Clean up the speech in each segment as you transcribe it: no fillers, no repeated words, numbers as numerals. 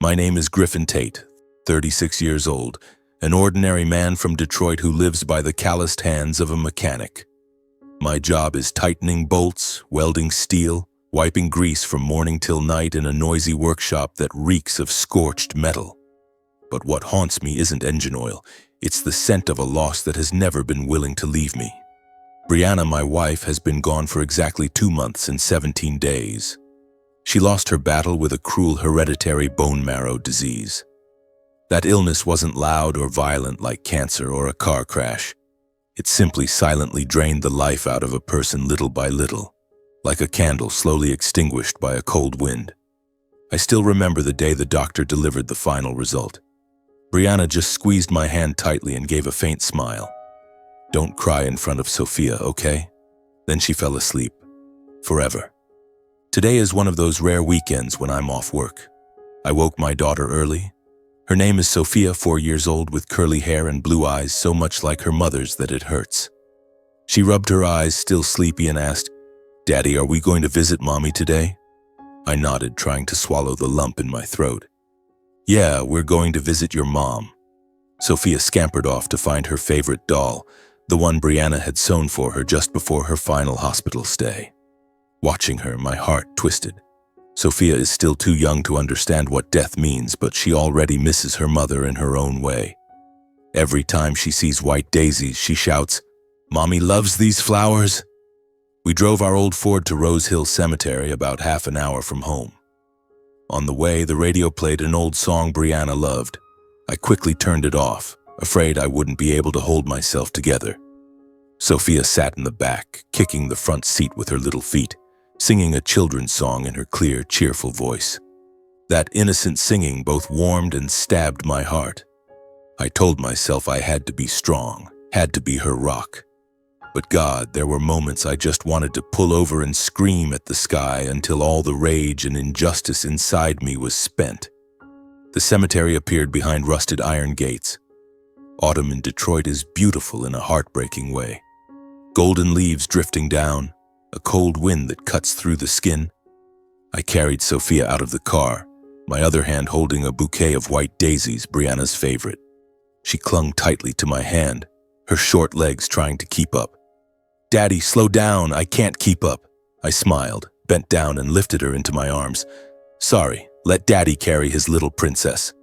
My name is Griffin Tate, 36 years old, an ordinary man from Detroit who lives by the calloused hands of a mechanic. My job is tightening bolts, welding steel, wiping grease from morning till night in a noisy workshop that reeks of scorched metal. But what haunts me isn't engine oil, it's the scent of a loss that has never been willing to leave me. Brianna, my wife, has been gone for exactly 2 months and 17 days. She lost her battle with a cruel hereditary bone marrow disease. That illness wasn't loud or violent like cancer or a car crash. It simply silently drained the life out of a person little by little, like a candle slowly extinguished by a cold wind. I still remember the day the doctor delivered the final result. Brianna just squeezed my hand tightly and gave a faint smile. "Don't cry in front of Sophia, okay?" Then she fell asleep. Forever. Today is one of those rare weekends when I'm off work. I woke my daughter early. Her name is Sophia, 4 years old, with curly hair and blue eyes so much like her mother's that it hurts. She rubbed her eyes, still sleepy, and asked, "Daddy, are we going to visit Mommy today?" I nodded, trying to swallow the lump in my throat. "Yeah, we're going to visit your mom." Sophia scampered off to find her favorite doll, the one Brianna had sewn for her just before her final hospital stay. Watching her, my heart twisted. Sophia is still too young to understand what death means, but she already misses her mother in her own way. Every time she sees white daisies, she shouts, "Mommy loves these flowers." We drove our old Ford to Rose Hill Cemetery, about half an hour from home. On the way, the radio played an old song Brianna loved. I quickly turned it off, afraid I wouldn't be able to hold myself together. Sophia sat in the back, kicking the front seat with her little feet, singing a children's song in her clear, cheerful voice. That innocent singing both warmed and stabbed my heart. I told myself I had to be strong, had to be her rock. But God, there were moments I just wanted to pull over and scream at the sky until all the rage and injustice inside me was spent. The cemetery appeared behind rusted iron gates. Autumn in Detroit is beautiful in a heartbreaking way. Golden leaves drifting down, a cold wind that cuts through the skin. I carried Sophia out of the car, my other hand holding a bouquet of white daisies, Brianna's favorite. She clung tightly to my hand, her short legs trying to keep up. "Daddy, slow down, I can't keep up." I smiled, bent down and lifted her into my arms. "Sorry, let Daddy carry his little princess."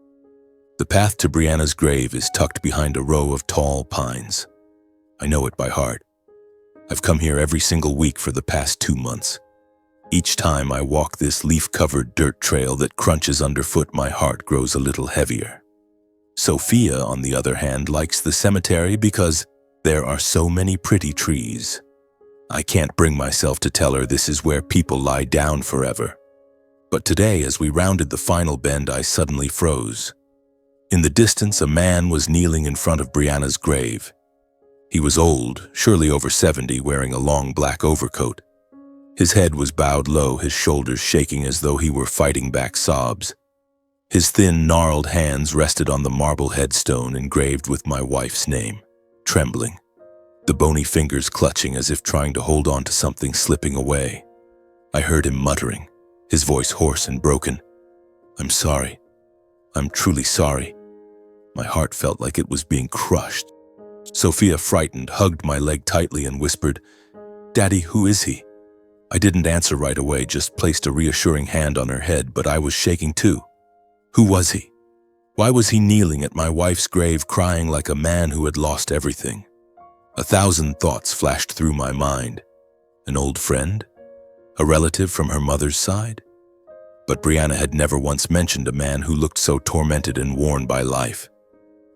The path to Brianna's grave is tucked behind a row of tall pines. I know it by heart. I've come here every single week for the past 2 months. Each time I walk this leaf-covered dirt trail that crunches underfoot, my heart grows a little heavier. Sophia, on the other hand, likes the cemetery because there are so many pretty trees. I can't bring myself to tell her this is where people lie down forever. But today, as we rounded the final bend, I suddenly froze. In the distance, a man was kneeling in front of Brianna's grave. He was old, surely over 70, wearing a long black overcoat. His head was bowed low, his shoulders shaking as though he were fighting back sobs. His thin, gnarled hands rested on the marble headstone engraved with my wife's name, trembling, the bony fingers clutching as if trying to hold on to something slipping away. I heard him muttering, his voice hoarse and broken. "I'm sorry. I'm truly sorry." My heart felt like it was being crushed. Sophia, frightened, hugged my leg tightly and whispered, "Daddy, who is he?" I didn't answer right away, just placed a reassuring hand on her head, but I was shaking too. Who was he? Why was he kneeling at my wife's grave, crying like a man who had lost everything? 1,000 thoughts flashed through my mind. An old friend? A relative from her mother's side? But Brianna had never once mentioned a man who looked so tormented and worn by life.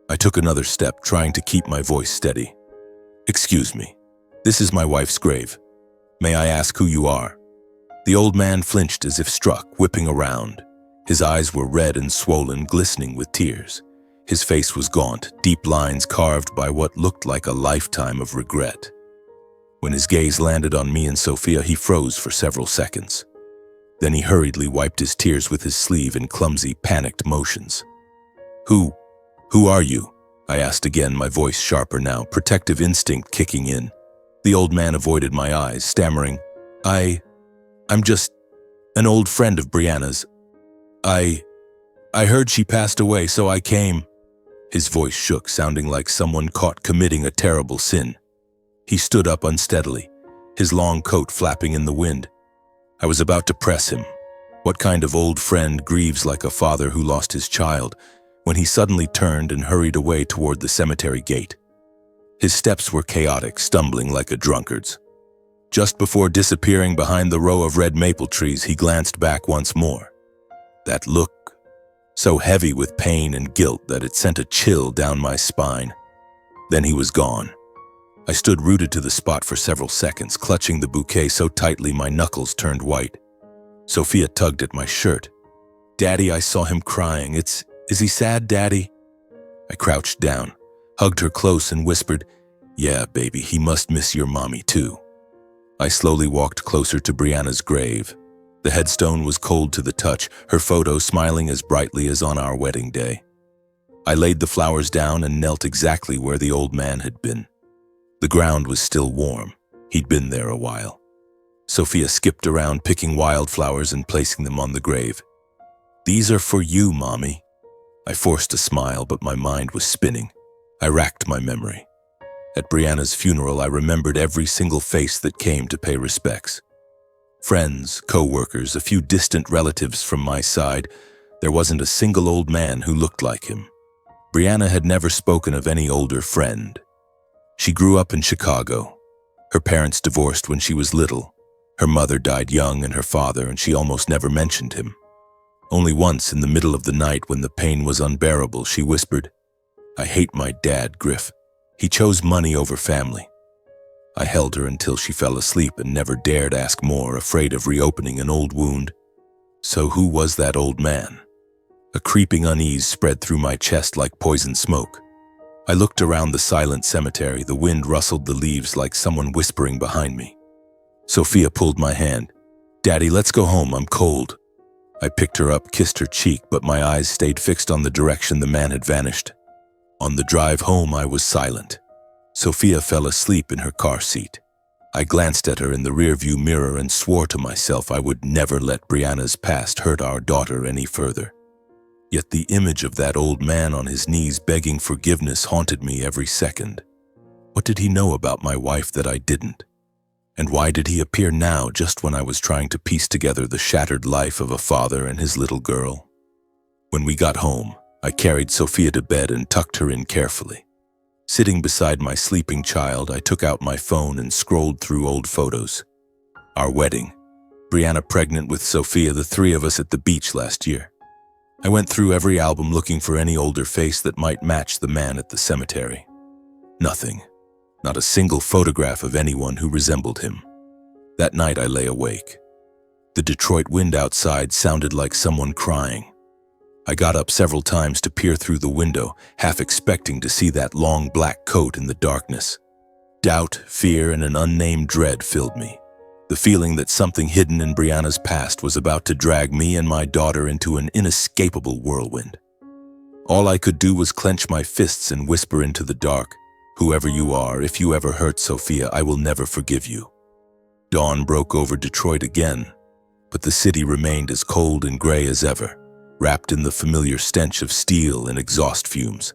I took another step, trying to keep my voice steady. "Excuse me. This is my wife's grave. May I ask who you are?" The old man flinched as if struck, whipping around. His eyes were red and swollen, glistening with tears. His face was gaunt, deep lines carved by what looked like a lifetime of regret. When his gaze landed on me and Sophia, he froze for several seconds. Then he hurriedly wiped his tears with his sleeve in clumsy, panicked motions. Who are you?" I asked again, my voice sharper now, protective instinct kicking in. The old man avoided my eyes, stammering, I'm just an old friend of Brianna's. I heard she passed away, so I came." His voice shook, sounding like someone caught committing a terrible sin. He stood up unsteadily, his long coat flapping in the wind. I was about to press him. What kind of old friend grieves like a father who lost his child, when he suddenly turned and hurried away toward the cemetery gate. His steps were chaotic, stumbling like a drunkard's. Just before disappearing behind the row of red maple trees, he glanced back once more. That look, so heavy with pain and guilt that it sent a chill down my spine. Then he was gone. I stood rooted to the spot for several seconds, clutching the bouquet so tightly my knuckles turned white. Sophia tugged at my shirt. "Daddy, I saw him crying. Is he sad, Daddy?" I crouched down, hugged her close and whispered, "Yeah, baby, he must miss your mommy too." I slowly walked closer to Brianna's grave. The headstone was cold to the touch, her photo smiling as brightly as on our wedding day. I laid the flowers down and knelt exactly where the old man had been. The ground was still warm. He'd been there a while. Sophia skipped around picking wildflowers and placing them on the grave. "These are for you, Mommy." I forced a smile, but my mind was spinning. I racked my memory. At Brianna's funeral, I remembered every single face that came to pay respects. Friends, co-workers, a few distant relatives from my side. There wasn't a single old man who looked like him. Brianna had never spoken of any older friend. She grew up in Chicago. Her parents divorced when she was little. Her mother died young and her father, and she almost never mentioned him. Only once in the middle of the night when the pain was unbearable, she whispered, "I hate my dad, Griff. He chose money over family." I held her until she fell asleep and never dared ask more, afraid of reopening an old wound. So who was that old man? A creeping unease spread through my chest like poison smoke. I looked around the silent cemetery. The wind rustled the leaves like someone whispering behind me. Sophia pulled my hand. "Daddy, let's go home. I'm cold." I picked her up, kissed her cheek, but my eyes stayed fixed on the direction the man had vanished. On the drive home, I was silent. Sophia fell asleep in her car seat. I glanced at her in the rearview mirror and swore to myself I would never let Brianna's past hurt our daughter any further. Yet the image of that old man on his knees begging forgiveness haunted me every second. What did he know about my wife that I didn't? And why did he appear now just when I was trying to piece together the shattered life of a father and his little girl? When we got home, I carried Sophia to bed and tucked her in carefully. Sitting beside my sleeping child, I took out my phone and scrolled through old photos. Our wedding, Brianna pregnant with Sophia, the three of us at the beach last year. I went through every album looking for any older face that might match the man at the cemetery. Nothing. Not a single photograph of anyone who resembled him. That night I lay awake. The Detroit wind outside sounded like someone crying. I got up several times to peer through the window, half expecting to see that long black coat in the darkness. Doubt, fear, and an unnamed dread filled me. The feeling that something hidden in Brianna's past was about to drag me and my daughter into an inescapable whirlwind. All I could do was clench my fists and whisper into the dark, "Whoever you are, if you ever hurt Sophia, I will never forgive you." Dawn broke over Detroit again, but the city remained as cold and gray as ever, wrapped in the familiar stench of steel and exhaust fumes.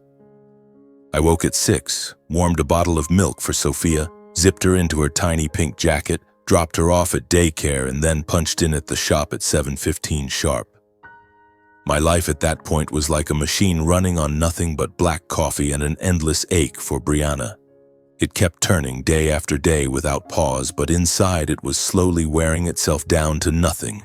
I woke at 6, warmed a bottle of milk for Sophia, zipped her into her tiny pink jacket, dropped her off at daycare, and then punched in at the shop at 7:15 sharp. My life at that point was like a machine running on nothing but black coffee and an endless ache for Brianna. It kept turning day after day without pause, but inside it was slowly wearing itself down to nothing.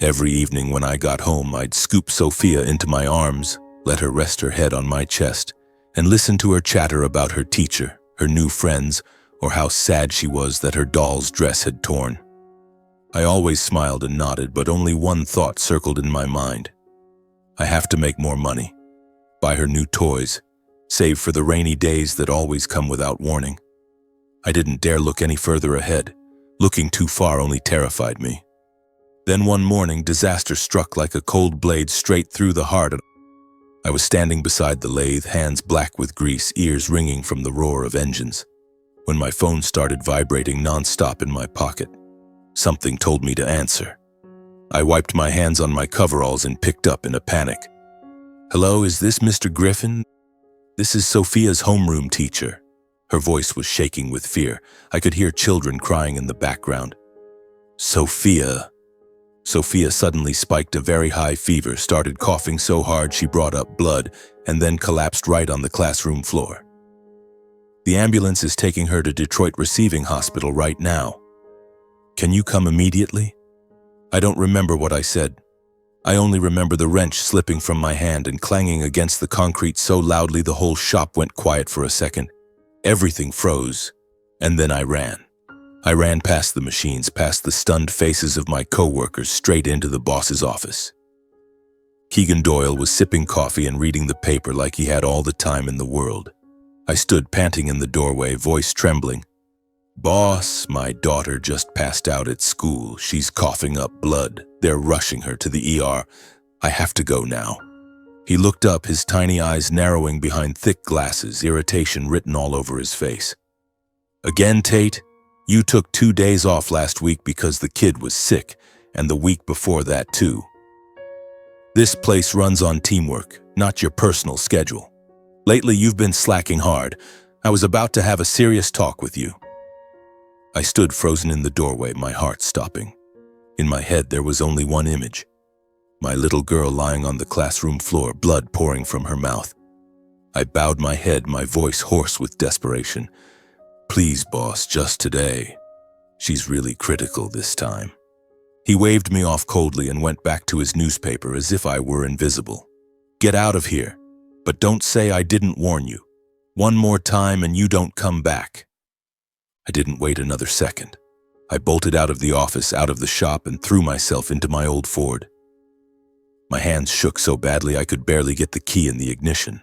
Every evening when I got home, I'd scoop Sophia into my arms, let her rest her head on my chest, and listen to her chatter about her teacher, her new friends, or how sad she was that her doll's dress had torn. I always smiled and nodded, but only one thought circled in my mind. I have to make more money, buy her new toys, save for the rainy days that always come without warning. I didn't dare look any further ahead. Looking too far only terrified me. Then one morning, disaster struck like a cold blade straight through the heart. I was standing beside the lathe, hands black with grease, ears ringing from the roar of engines, when my phone started vibrating nonstop in my pocket. Something told me to answer. I wiped my hands on my coveralls and picked up in a panic. Hello, is this Mr. Griffin? This is Sophia's homeroom teacher. Her voice was shaking with fear. I could hear children crying in the background. Sophia. Sophia suddenly spiked a very high fever, started coughing so hard she brought up blood, and then collapsed right on the classroom floor. The ambulance is taking her to Detroit Receiving Hospital right now. Can you come immediately? I don't remember what I said. I only remember the wrench slipping from my hand and clanging against the concrete so loudly the whole shop went quiet for a second. Everything froze, and then I ran. I ran past the machines, past the stunned faces of my co-workers, straight into the boss's office. Keegan Doyle was sipping coffee and reading the paper like he had all the time in the world. I stood panting in the doorway, voice trembling. Boss, my daughter just passed out at school. She's coughing up blood. They're rushing her to the ER. I have to go now. He looked up, his tiny eyes narrowing behind thick glasses, irritation written all over his face. Again, Tate? You took 2 days off last week because the kid was sick, and the week before that too. This place runs on teamwork, not your personal schedule. Lately you've been slacking hard. I was about to have a serious talk with you. I stood frozen in the doorway, my heart stopping. In my head there was only one image. My little girl lying on the classroom floor, blood pouring from her mouth. I bowed my head, my voice hoarse with desperation. Please, boss, just today. She's really critical this time. He waved me off coldly and went back to his newspaper as if I were invisible. Get out of here, but don't say I didn't warn you. One more time and you don't come back. I didn't wait another second. I bolted out of the office, out of the shop, and threw myself into my old Ford. My hands shook so badly I could barely get the key in the ignition.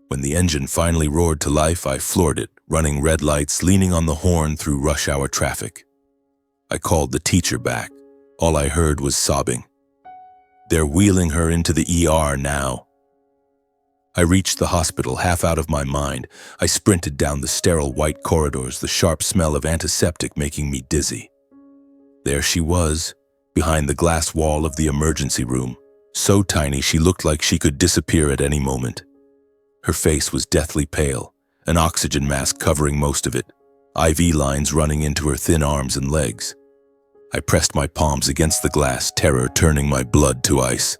When the engine finally roared to life, I floored it, running red lights, leaning on the horn through rush hour traffic. I called the teacher back. All I heard was sobbing. They're wheeling her into the ER now. I reached the hospital, half out of my mind. I sprinted down the sterile white corridors, the sharp smell of antiseptic making me dizzy. There she was, behind the glass wall of the emergency room, so tiny she looked like she could disappear at any moment. Her face was deathly pale, an oxygen mask covering most of it, IV lines running into her thin arms and legs. I pressed my palms against the glass, terror turning my blood to ice.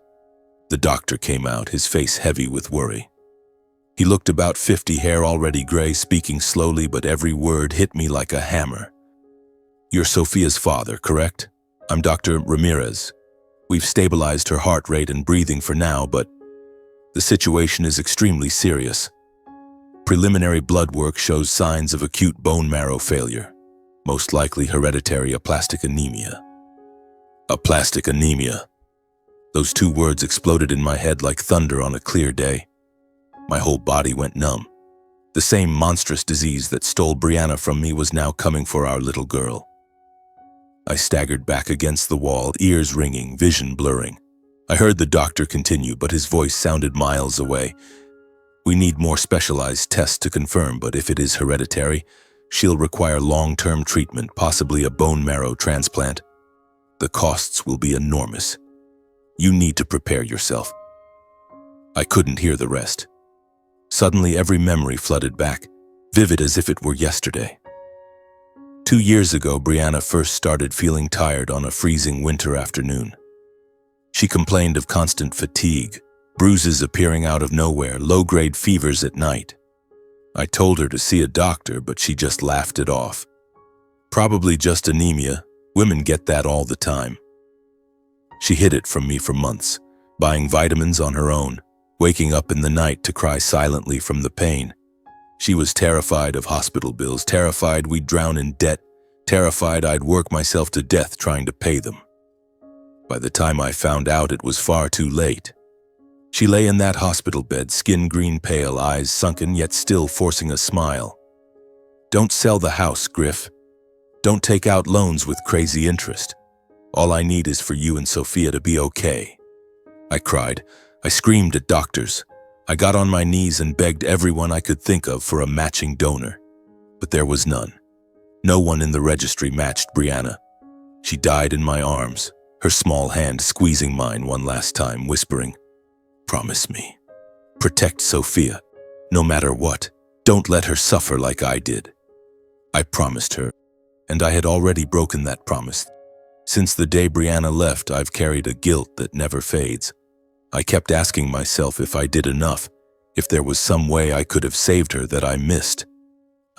The doctor came out, his face heavy with worry. He looked about 50, hair already gray, speaking slowly, but every word hit me like a hammer. You're Sophia's father, correct? I'm Dr. Ramirez. We've stabilized her heart rate and breathing for now, but the situation is extremely serious. Preliminary blood work shows signs of acute bone marrow failure, most likely hereditary aplastic anemia. Aplastic anemia. Those 2 words exploded in my head like thunder on a clear day. My whole body went numb. The same monstrous disease that stole Brianna from me was now coming for our little girl. I staggered back against the wall, ears ringing, vision blurring. I heard the doctor continue, but his voice sounded miles away. We need more specialized tests to confirm, but if it is hereditary, she'll require long-term treatment, possibly a bone marrow transplant. The costs will be enormous. You need to prepare yourself. I couldn't hear the rest. Suddenly, every memory flooded back, vivid as if it were yesterday. 2 years ago, Brianna first started feeling tired on a freezing winter afternoon. She complained of constant fatigue, bruises appearing out of nowhere, low-grade fevers at night. I told her to see a doctor, but she just laughed it off. Probably just anemia. Women get that all the time. She hid it from me for months, buying vitamins on her own, waking up in the night to cry silently from the pain. She was terrified of hospital bills, terrified we'd drown in debt, terrified I'd work myself to death trying to pay them. By the time I found out, it was far too late. She lay in that hospital bed, skin green pale, eyes sunken, yet still forcing a smile. Don't sell the house, Griff. Don't take out loans with crazy interest. All I need is for you and Sophia to be okay. I cried. I screamed at doctors. I got on my knees and begged everyone I could think of for a matching donor. But there was none. No one in the registry matched Brianna. She died in my arms, her small hand squeezing mine one last time, whispering, Promise me. Protect Sophia, no matter what. Don't let her suffer like I did. I promised her, and I had already broken that promise. Since the day Brianna left, I've carried a guilt that never fades. I kept asking myself if I did enough, if there was some way I could have saved her that I missed.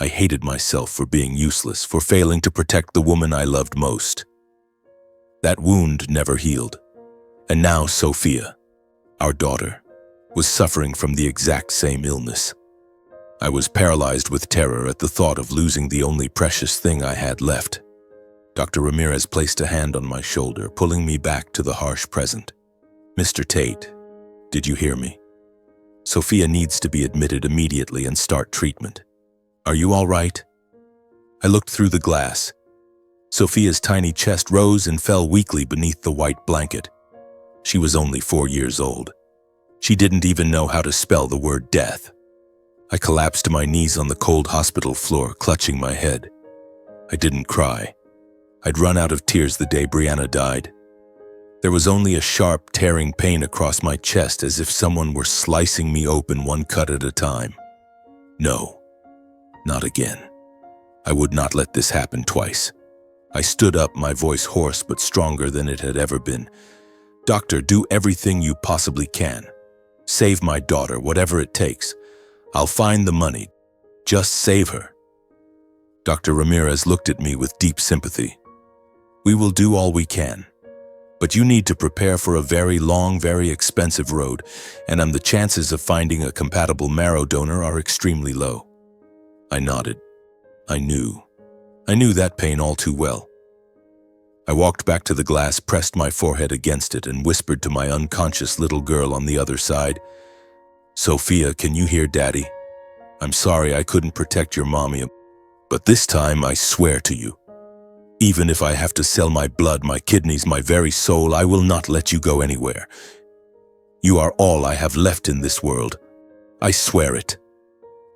I hated myself for being useless, for failing to protect the woman I loved most. That wound never healed. And now Sophia, our daughter, was suffering from the exact same illness. I was paralyzed with terror at the thought of losing the only precious thing I had left. Dr. Ramirez placed a hand on my shoulder, pulling me back to the harsh present. Mr. Tate, did you hear me? Sophia needs to be admitted immediately and start treatment. Are you all right? I looked through the glass. Sophia's tiny chest rose and fell weakly beneath the white blanket. She was only 4 years old. She didn't even know how to spell the word death. I collapsed to my knees on the cold hospital floor, clutching my head. I didn't cry. I'd run out of tears the day Brianna died. There was only a sharp, tearing pain across my chest, as if someone were slicing me open one cut at a time. No, not again. I would not let this happen twice. I stood up, my voice hoarse but stronger than it had ever been. Doctor, do everything you possibly can. Save my daughter, whatever it takes. I'll find the money. Just save her. Dr. Ramirez looked at me with deep sympathy. We will do all we can. But you need to prepare for a very long, very expensive road, and the chances of finding a compatible marrow donor are extremely low. I nodded. I knew that pain all too well. I walked back to the glass, pressed my forehead against it, and whispered to my unconscious little girl on the other side, Sophia, can you hear Daddy? I'm sorry I couldn't protect your mommy, but this time I swear to you, even if I have to sell my blood, my kidneys, my very soul, I will not let you go anywhere. You are all I have left in this world. I swear it.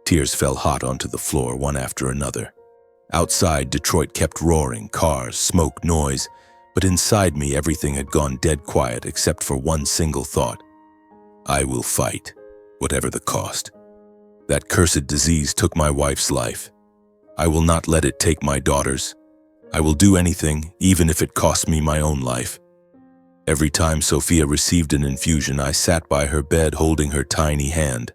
Tears fell hot onto the floor, one after another. Outside, Detroit kept roaring, cars, smoke, noise, but inside me everything had gone dead quiet except for one single thought. I will fight, whatever the cost. That cursed disease took my wife's life. I will not let it take my daughter's. I will do anything, even if it costs me my own life. Every time Sophia received an infusion, I sat by her bed holding her tiny hand,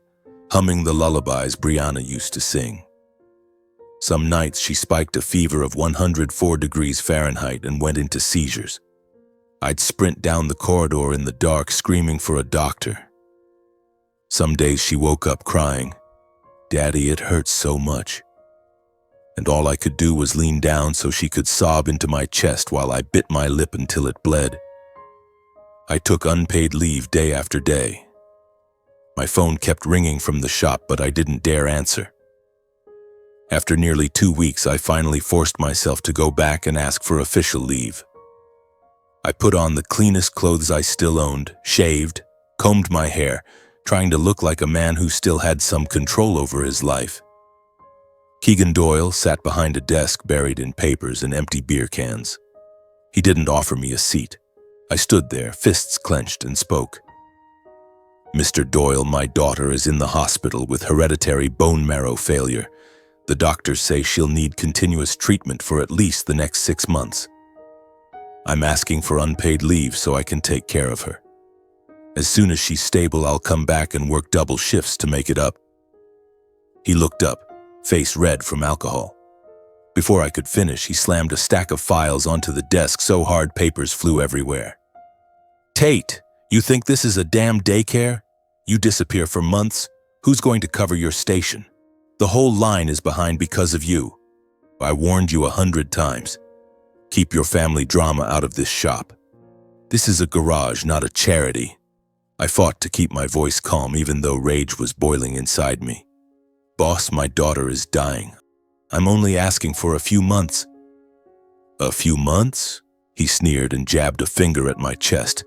humming the lullabies Brianna used to sing. Some nights she spiked a fever of 104 degrees Fahrenheit and went into seizures. I'd sprint down the corridor in the dark, screaming for a doctor. Some days she woke up crying, Daddy, it hurts so much. And all I could do was lean down so she could sob into my chest while I bit my lip until it bled. I took unpaid leave day after day. My phone kept ringing from the shop, but I didn't dare answer. After nearly 2 weeks, I finally forced myself to go back and ask for official leave. I put on the cleanest clothes I still owned, shaved, combed my hair, trying to look like a man who still had some control over his life. Keegan Doyle sat behind a desk buried in papers and empty beer cans. He didn't offer me a seat. I stood there, fists clenched, and spoke. Mr. Doyle, my daughter is in the hospital with hereditary bone marrow failure. The doctors say she'll need continuous treatment for at least the next 6 months. I'm asking for unpaid leave so I can take care of her. As soon as she's stable, I'll come back and work double shifts to make it up. He looked up, face red from alcohol. Before I could finish, he slammed a stack of files onto the desk so hard papers flew everywhere. Tate, you think this is a damn daycare? You disappear for months. Who's going to cover your station? The whole line is behind because of you. I warned you 100 times. Keep your family drama out of this shop. This is a garage, not a charity. I fought to keep my voice calm even though rage was boiling inside me. Boss, my daughter is dying. I'm only asking for a few months. A few months? He sneered and jabbed a finger at my chest.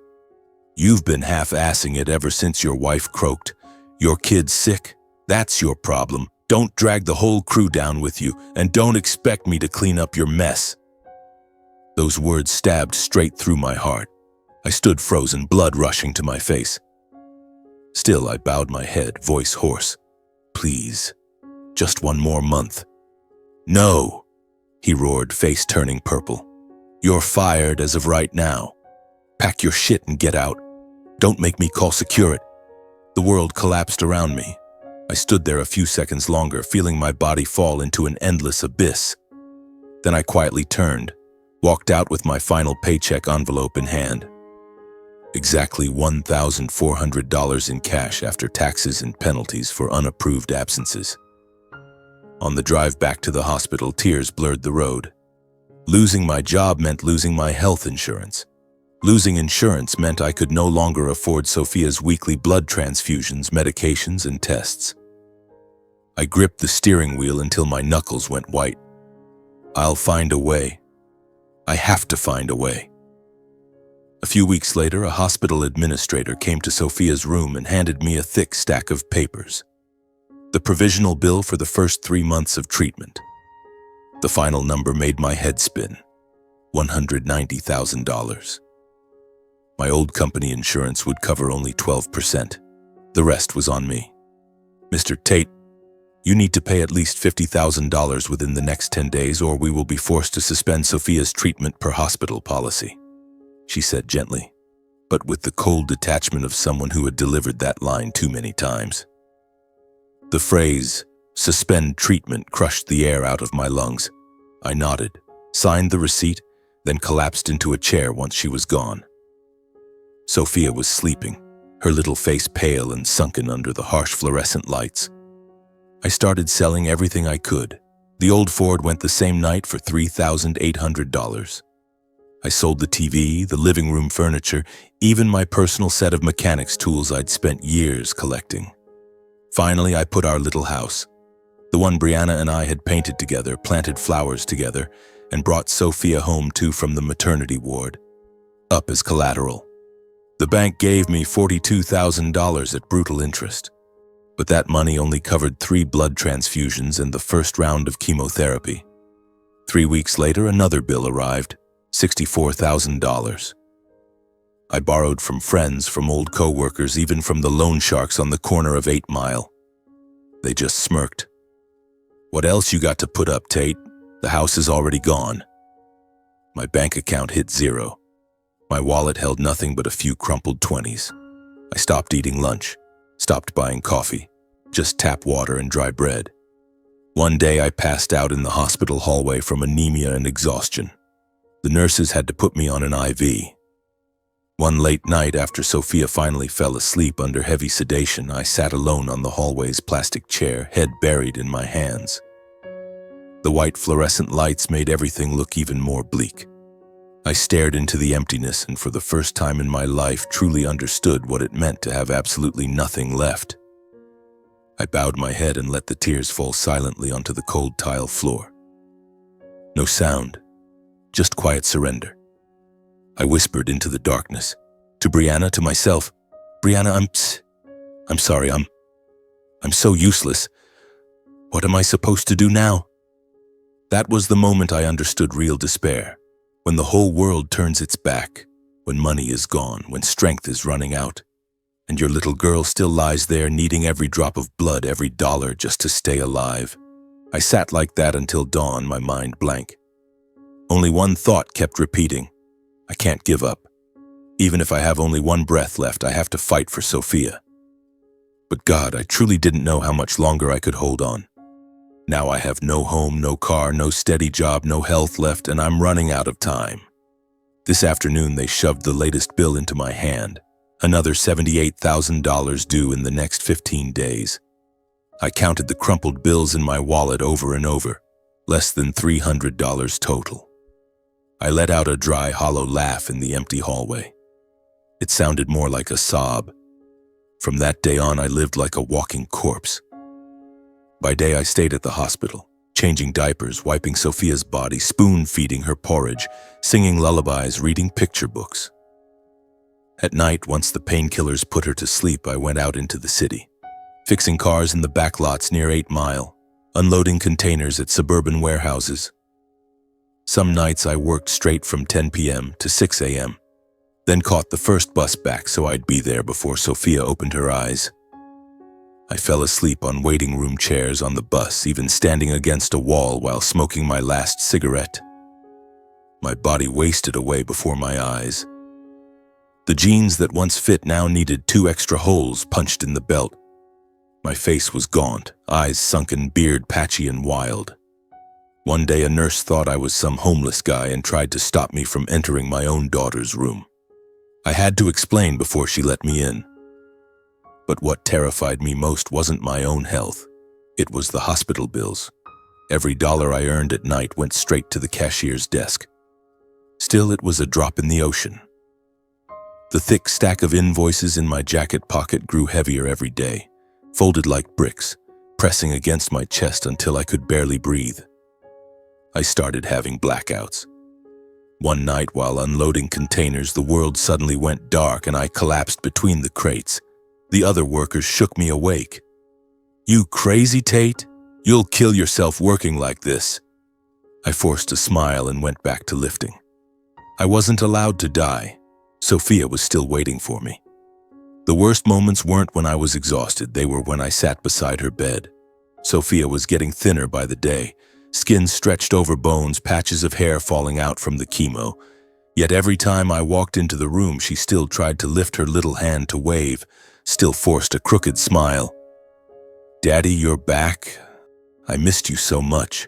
You've been half-assing it ever since your wife croaked. Your kid's sick. That's your problem. Don't drag the whole crew down with you, and don't expect me to clean up your mess. Those words stabbed straight through my heart. I stood frozen, blood rushing to my face. Still, I bowed my head, voice hoarse. Please, just one more month. No, he roared, face turning purple. You're fired as of right now. Pack your shit and get out. Don't make me call Security. The world collapsed around me. I stood there a few seconds longer, feeling my body fall into an endless abyss. Then I quietly turned, walked out with my final paycheck envelope in hand. Exactly $1,400 in cash after taxes and penalties for unapproved absences. On the drive back to the hospital, tears blurred the road. Losing my job meant losing my health insurance. Losing insurance meant I could no longer afford Sophia's weekly blood transfusions, medications, and tests. I gripped the steering wheel until my knuckles went white. I'll find a way. I have to find a way. A few weeks later, a hospital administrator came to Sophia's room and handed me a thick stack of papers. The provisional bill for the first 3 months of treatment. The final number made my head spin. $190,000. My old company insurance would cover only 12%. The rest was on me. Mr. Tate, you need to pay at least $50,000 within the next 10 days or we will be forced to suspend Sophia's treatment per hospital policy, she said gently, but with the cold detachment of someone who had delivered that line too many times. The phrase, suspend treatment, crushed the air out of my lungs. I nodded, signed the receipt, then collapsed into a chair once she was gone. Sophia was sleeping, her little face pale and sunken under the harsh fluorescent lights. I started selling everything I could. The old Ford went the same night for $3,800. I sold the TV, the living room furniture, even my personal set of mechanics tools I'd spent years collecting. Finally, I put our little house, the one Brianna and I had painted together, planted flowers together, and brought Sophia home to from the maternity ward, up as collateral. The bank gave me $42,000 at brutal interest, but that money only covered 3 blood transfusions and the first round of chemotherapy. 3 weeks later, another bill arrived, $64,000. I borrowed from friends, from old co-workers, even from the loan sharks on the corner of 8 Mile. They just smirked. What else you got to put up, Tate? The house is already gone. My bank account hit zero. My wallet held nothing but a few crumpled 20s. I stopped eating lunch, stopped buying coffee, just tap water and dry bread. One day I passed out in the hospital hallway from anemia and exhaustion. The nurses had to put me on an IV. One late night after Sophia finally fell asleep under heavy sedation, I sat alone on the hallway's plastic chair, head buried in my hands. The white fluorescent lights made everything look even more bleak. I stared into the emptiness and for the first time in my life truly understood what it meant to have absolutely nothing left. I bowed my head and let the tears fall silently onto the cold tile floor. No sound, just quiet surrender. I whispered into the darkness, to Brianna, to myself, Brianna, I'm sorry, I'm so useless. What am I supposed to do now? That was the moment I understood real despair, when the whole world turns its back, when money is gone, when strength is running out, and your little girl still lies there needing every drop of blood, every dollar just to stay alive. I sat like that until dawn, my mind blank. Only one thought kept repeating, I can't give up. Even if I have only one breath left, I have to fight for Sophia. But God, I truly didn't know how much longer I could hold on. Now I have no home, no car, no steady job, no health left, and I'm running out of time. This afternoon, they shoved the latest bill into my hand, another $78,000 due in the next 15 days. I counted the crumpled bills in my wallet over and over, less than $300 total. I let out a dry, hollow laugh in the empty hallway. It sounded more like a sob. From that day on, I lived like a walking corpse. By day, I stayed at the hospital, changing diapers, wiping Sophia's body, spoon-feeding her porridge, singing lullabies, reading picture books. At night, once the painkillers put her to sleep, I went out into the city, fixing cars in the back lots near 8 Mile, unloading containers at suburban warehouses. Some nights I worked straight from 10 p.m. to 6 a.m., then caught the first bus back so I'd be there before Sophia opened her eyes. I fell asleep on waiting room chairs on the bus, even standing against a wall while smoking my last cigarette. My body wasted away before my eyes. The jeans that once fit now needed 2 extra holes punched in the belt. My face was gaunt, eyes sunken, beard patchy and wild. One day a nurse thought I was some homeless guy and tried to stop me from entering my own daughter's room. I had to explain before she let me in. But what terrified me most wasn't my own health. It was the hospital bills. Every dollar I earned at night went straight to the cashier's desk. Still, it was a drop in the ocean. The thick stack of invoices in my jacket pocket grew heavier every day, folded like bricks, pressing against my chest until I could barely breathe. I started having blackouts. One night while unloading containers, the world suddenly went dark and I collapsed between the crates. The other workers shook me awake. "You crazy, Tate? You'll kill yourself working like this." I forced a smile and went back to lifting. I wasn't allowed to die. Sophia was still waiting for me. The worst moments weren't when I was exhausted, they were when I sat beside her bed. Sophia was getting thinner by the day, skin stretched over bones, patches of hair falling out from the chemo. Yet every time I walked into the room, she still tried to lift her little hand to wave, still forced a crooked smile. "Daddy, you're back. I missed you so much."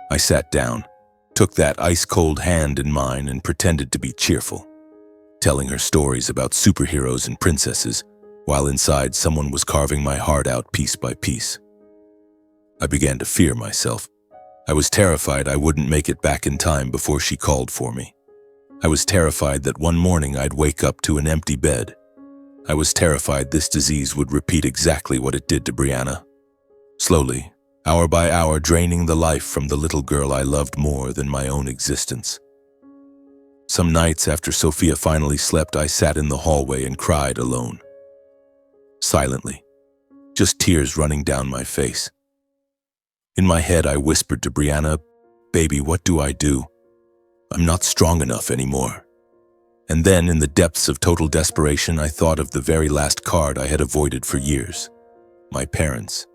I sat down, took that ice-cold hand in mine and pretended to be cheerful, telling her stories about superheroes and princesses, while inside someone was carving my heart out piece by piece. I began to fear myself. I was terrified I wouldn't make it back in time before she called for me. I was terrified that one morning I'd wake up to an empty bed. I was terrified this disease would repeat exactly what it did to Brianna. Slowly, hour by hour, draining the life from the little girl I loved more than my own existence. Some nights after Sophia finally slept, I sat in the hallway and cried alone. Silently, just tears running down my face. In my head, I whispered to Brianna, "Baby, what do I do? I'm not strong enough anymore." And then, in the depths of total desperation, I thought of the very last card I had avoided for years. My parents.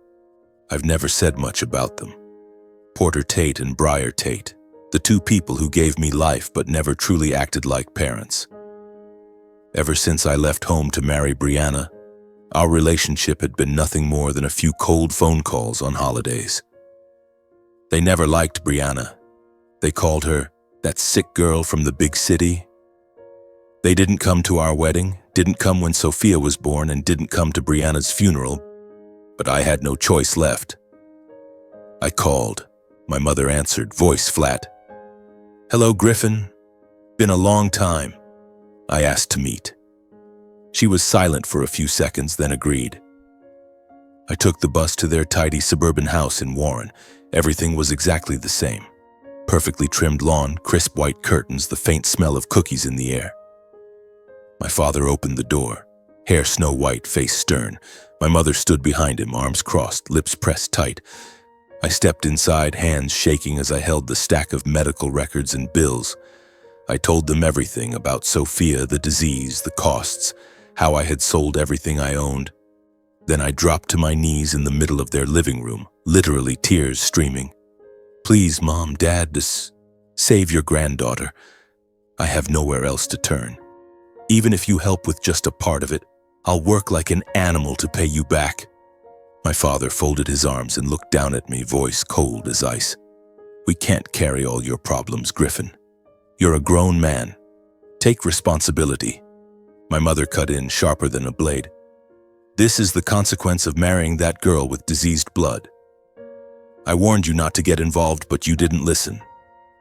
I've never said much about them. Porter Tate and Briar Tate, the 2 people who gave me life but never truly acted like parents. Ever since I left home to marry Brianna, our relationship had been nothing more than a few cold phone calls on holidays. They never liked Brianna. They called her that sick girl from the big city. They didn't come to our wedding, didn't come when Sophia was born, and didn't come to Brianna's funeral, but I had no choice left. I called. My mother answered, voice flat. "Hello, Griffin. Been a long time." I asked to meet. She was silent for a few seconds, then agreed. I took the bus to their tidy suburban house in Warren. Everything was exactly the same. Perfectly trimmed lawn, crisp white curtains, the faint smell of cookies in the air. My father opened the door, hair snow white, face stern. My mother stood behind him, arms crossed, lips pressed tight. I stepped inside, hands shaking as I held the stack of medical records and bills. I told them everything about Sophia, the disease, the costs, how I had sold everything I owned. Then I dropped to my knees in the middle of their living room, literally tears streaming. "Please, Mom, Dad, save your granddaughter. I have nowhere else to turn. Even if you help with just a part of it, I'll work like an animal to pay you back." My father folded his arms and looked down at me, voice cold as ice. "We can't carry all your problems, Griffin. You're a grown man. Take responsibility." My mother cut in, sharper than a blade. "This is the consequence of marrying that girl with diseased blood. I warned you not to get involved, but you didn't listen.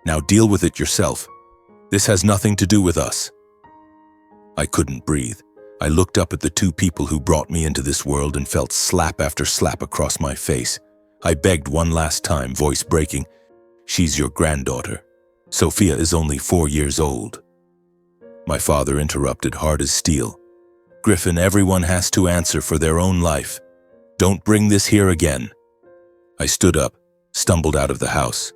Now deal with it yourself. This has nothing to do with us." I couldn't breathe. I looked up at the 2 people who brought me into this world and felt slap after slap across my face. I begged one last time, voice breaking, "She's your granddaughter. Sophia is only 4 years old." My father interrupted, hard as steel. "Griffin, everyone has to answer for their own life. Don't bring this here again." I stood up, stumbled out of the house.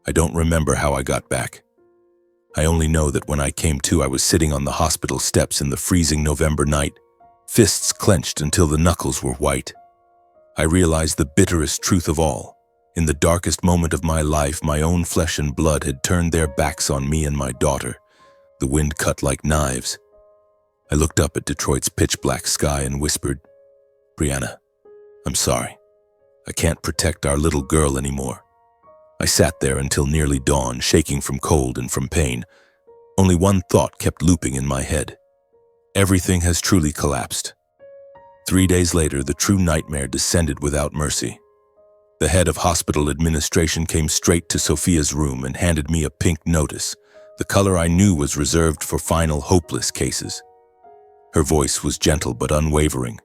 I don't remember how I got back. I only know that when I came to, I was sitting on the hospital steps in the freezing November night, fists clenched until the knuckles were white. I realized the bitterest truth of all. In the darkest moment of my life, my own flesh and blood had turned their backs on me and my daughter. The wind cut like knives. I looked up at Detroit's pitch-black sky and whispered, "Brianna, I'm sorry. I can't protect our little girl anymore." I sat there until nearly dawn, shaking from cold and from pain. Only one thought kept looping in my head. Everything has truly collapsed. 3 days later, the true nightmare descended without mercy. The head of hospital administration came straight to Sophia's room and handed me a pink notice, the color I knew was reserved for final hopeless cases. Her voice was gentle but unwavering.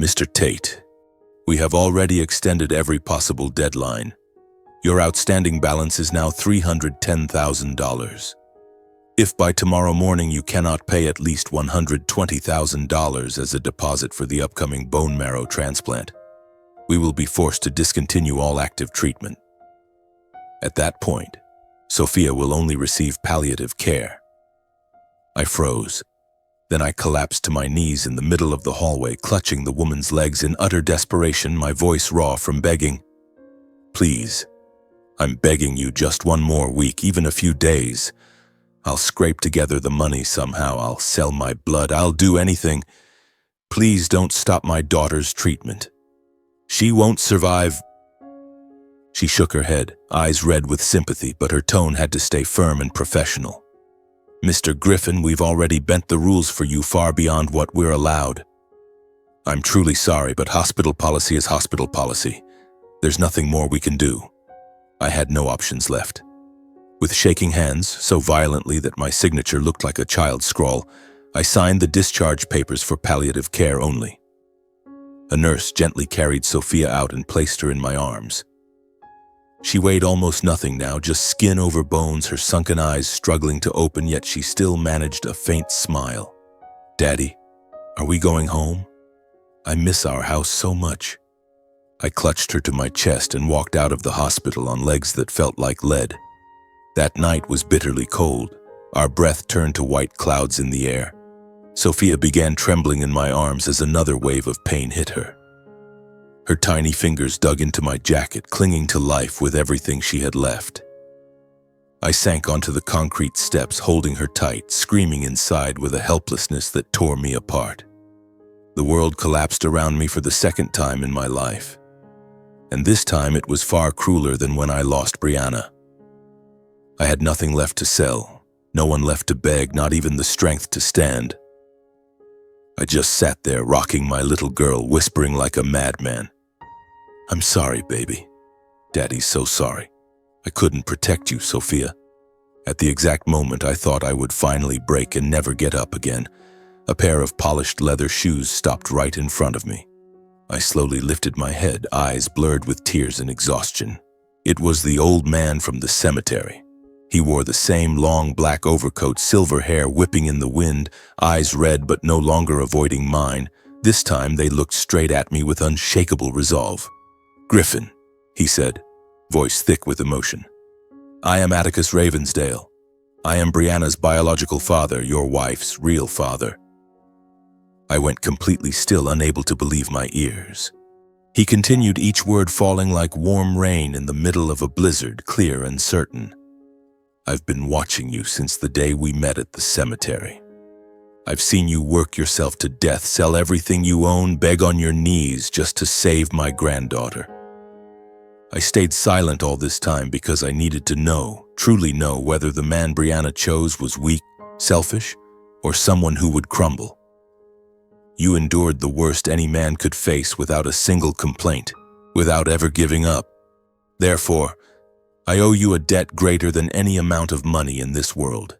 "Mr. Tate, we have already extended every possible deadline. Your outstanding balance is now $310,000. If by tomorrow morning you cannot pay at least $120,000 as a deposit for the upcoming bone marrow transplant, we will be forced to discontinue all active treatment. At that point, Sophia will only receive palliative care." I froze. Then I collapsed to my knees in the middle of the hallway, clutching the woman's legs in utter desperation, my voice raw from begging. "Please, I'm begging you, just one more week, even a few days. I'll scrape together the money somehow. I'll sell my blood. I'll do anything. Please don't stop my daughter's treatment. She won't survive." She shook her head, eyes red with sympathy, but her tone had to stay firm and professional. "Mr. Griffin, we've already bent the rules for you far beyond what we're allowed. I'm truly sorry, but hospital policy is hospital policy. There's nothing more we can do." I had no options left. With shaking hands, so violently that my signature looked like a child's scrawl, I signed the discharge papers for palliative care only. A nurse gently carried Sophia out and placed her in my arms. She weighed almost nothing now, just skin over bones, her sunken eyes struggling to open, yet she still managed a faint smile. "Daddy, are we going home? I miss our house so much." I clutched her to my chest and walked out of the hospital on legs that felt like lead. That night was bitterly cold. Our breath turned to white clouds in the air. Sophia began trembling in my arms as another wave of pain hit her. Her tiny fingers dug into my jacket, clinging to life with everything she had left. I sank onto the concrete steps, holding her tight, screaming inside with a helplessness that tore me apart. The world collapsed around me for the second time in my life. And this time it was far crueler than when I lost Brianna. I had nothing left to sell, no one left to beg, not even the strength to stand. I just sat there, rocking my little girl, whispering like a madman, "I'm sorry, baby. Daddy's so sorry. I couldn't protect you, Sophia." At the exact moment I thought I would finally break and never get up again, a pair of polished leather shoes stopped right in front of me. I slowly lifted my head, eyes blurred with tears and exhaustion. It was the old man from the cemetery. He wore the same long black overcoat, silver hair whipping in the wind, eyes red but no longer avoiding mine. This time they looked straight at me with unshakable resolve. "Griffin," he said, voice thick with emotion. "I am Atticus Ravensdale. I am Brianna's biological father, your wife's real father." I went completely still, unable to believe my ears. He continued, each word falling like warm rain in the middle of a blizzard, clear and certain. "I've been watching you since the day we met at the cemetery. I've seen you work yourself to death, sell everything you own, beg on your knees just to save my granddaughter. I stayed silent all this time because I needed to know, truly know, whether the man Brianna chose was weak, selfish, or someone who would crumble. You endured the worst any man could face without a single complaint, without ever giving up. Therefore, I owe you a debt greater than any amount of money in this world."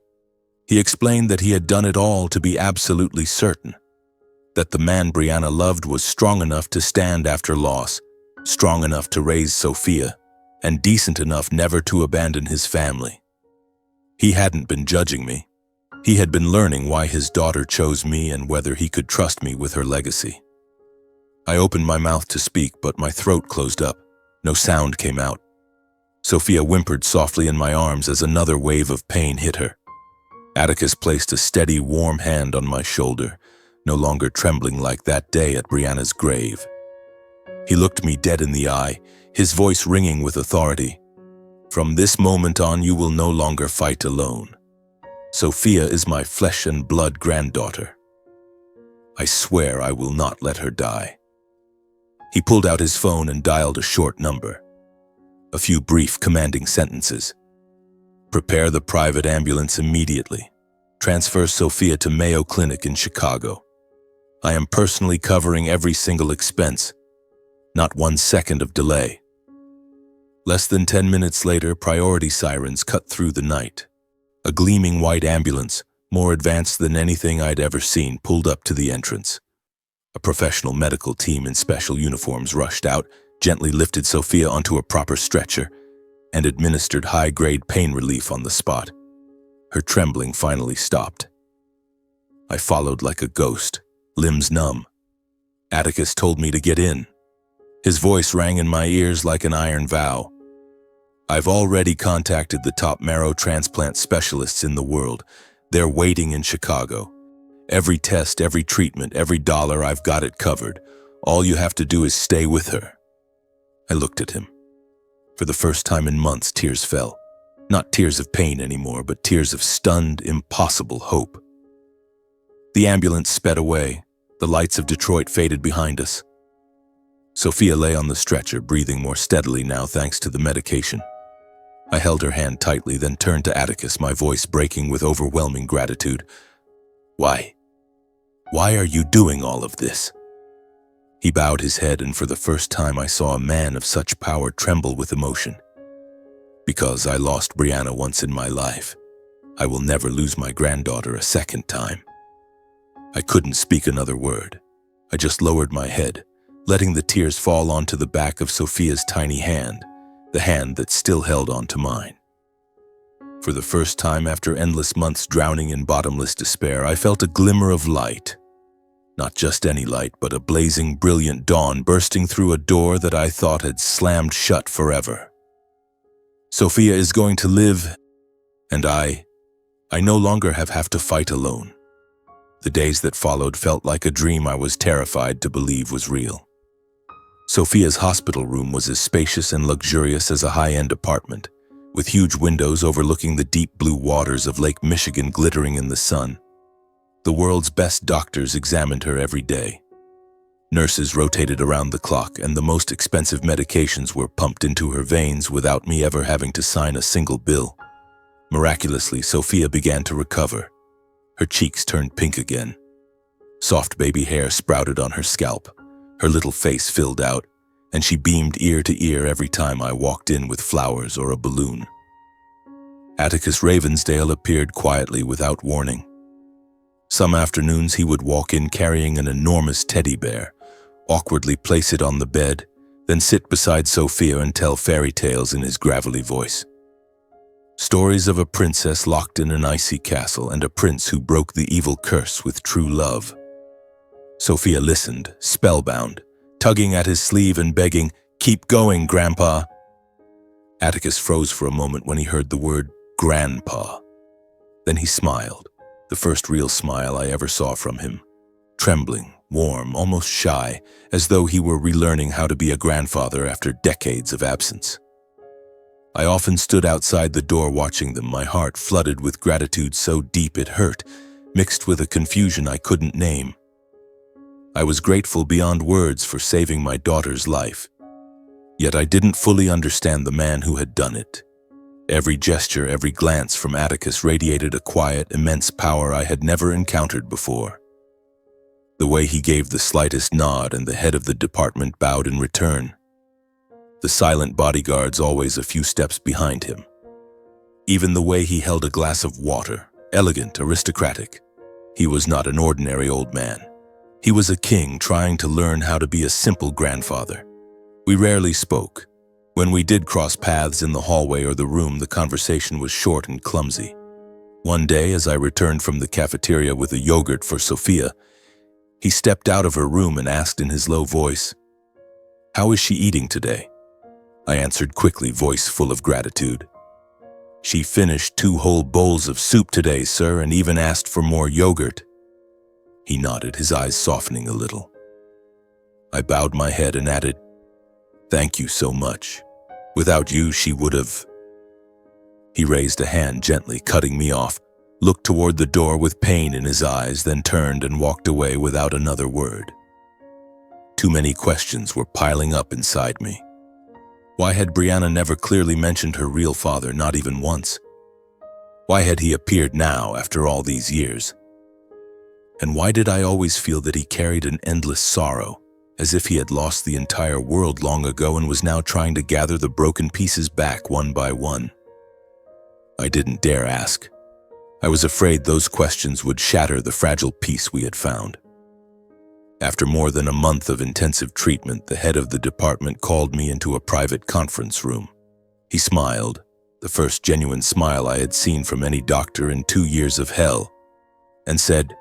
He explained that he had done it all to be absolutely certain, that the man Brianna loved was strong enough to stand after loss, strong enough to raise Sophia, and decent enough never to abandon his family. He hadn't been judging me. He had been learning why his daughter chose me and whether he could trust me with her legacy. I opened my mouth to speak, but my throat closed up. No sound came out. Sophia whimpered softly in my arms as another wave of pain hit her. Atticus placed a steady, warm hand on my shoulder, no longer trembling like that day at Brianna's grave. He looked me dead in the eye, his voice ringing with authority. "From this moment on, you will no longer fight alone. Sophia is my flesh and blood granddaughter. I swear I will not let her die." He pulled out his phone and dialed a short number. A few brief, commanding sentences. "Prepare the private ambulance immediately. Transfer Sophia to Mayo Clinic in Chicago. I am personally covering every single expense. Not 1 second of delay." Less than 10 minutes later, priority sirens cut through the night. A gleaming white ambulance, more advanced than anything I'd ever seen, pulled up to the entrance. A professional medical team in special uniforms rushed out, gently lifted Sophia onto a proper stretcher, and administered high-grade pain relief on the spot. Her trembling finally stopped. I followed like a ghost, limbs numb. Atticus told me to get in. His voice rang in my ears like an iron vow. "I've already contacted the top marrow transplant specialists in the world. They're waiting in Chicago. Every test, every treatment, every dollar, I've got it covered. All you have to do is stay with her." I looked at him. For the first time in months, tears fell. Not tears of pain anymore, but tears of stunned, impossible hope. The ambulance sped away. The lights of Detroit faded behind us. Sophia lay on the stretcher, breathing more steadily now thanks to the medication. I held her hand tightly, then turned to Atticus, my voice breaking with overwhelming gratitude. "Why? Why are you doing all of this?" He bowed his head, and for the first time I saw a man of such power tremble with emotion. "Because I lost Brianna once in my life. I will never lose my granddaughter a second time." I couldn't speak another word. I just lowered my head, letting the tears fall onto the back of Sophia's tiny hand, the hand that still held onto mine. For the first time after endless months drowning in bottomless despair, I felt a glimmer of light. Not just any light, but a blazing, brilliant dawn bursting through a door that I thought had slammed shut forever. Sophia is going to live, and I no longer have to fight alone. The days that followed felt like a dream I was terrified to believe was real. Sophia's hospital room was as spacious and luxurious as a high-end apartment, with huge windows overlooking the deep blue waters of Lake Michigan glittering in the sun. The world's best doctors examined her every day. Nurses rotated around the clock, and the most expensive medications were pumped into her veins without me ever having to sign a single bill. Miraculously, Sophia began to recover. Her cheeks turned pink again. Soft baby hair sprouted on her scalp. Her little face filled out, and she beamed ear to ear every time I walked in with flowers or a balloon. Atticus Ravensdale appeared quietly without warning. Some afternoons he would walk in carrying an enormous teddy bear, awkwardly place it on the bed, then sit beside Sophia and tell fairy tales in his gravelly voice. Stories of a princess locked in an icy castle and a prince who broke the evil curse with true love. Sophia listened, spellbound, tugging at his sleeve and begging, "Keep going, Grandpa." Atticus froze for a moment when he heard the word Grandpa. Then he smiled, the first real smile I ever saw from him. Trembling, warm, almost shy, as though he were relearning how to be a grandfather after decades of absence. I often stood outside the door watching them, my heart flooded with gratitude so deep it hurt, mixed with a confusion I couldn't name. I was grateful beyond words for saving my daughter's life. Yet I didn't fully understand the man who had done it. Every gesture, every glance from Atticus radiated a quiet, immense power I had never encountered before. The way he gave the slightest nod and the head of the department bowed in return. The silent bodyguards always a few steps behind him. Even the way he held a glass of water, elegant, aristocratic. He was not an ordinary old man. He was a king trying to learn how to be a simple grandfather. We rarely spoke. When we did cross paths in the hallway or the room, the conversation was short and clumsy. One day, as I returned from the cafeteria with a yogurt for Sophia, he stepped out of her room and asked in his low voice, "How is she eating today?" I answered quickly, voice full of gratitude. She finished 2 whole bowls of soup today, sir, and even asked for more yogurt. He nodded, his eyes softening a little. I bowed my head and added, "Thank you so much. Without you, she would have..." He raised a hand, gently cutting me off, looked toward the door with pain in his eyes, then turned and walked away without another word. Too many questions were piling up inside me. Why had Brianna never clearly mentioned her real father, not even once? Why had he appeared now after all these years? And why did I always feel that he carried an endless sorrow, as if he had lost the entire world long ago and was now trying to gather the broken pieces back one by one? I didn't dare ask. I was afraid those questions would shatter the fragile peace we had found. After more than a month of intensive treatment, the head of the department called me into a private conference room. He smiled, the first genuine smile I had seen from any doctor in 2 years of hell, and said,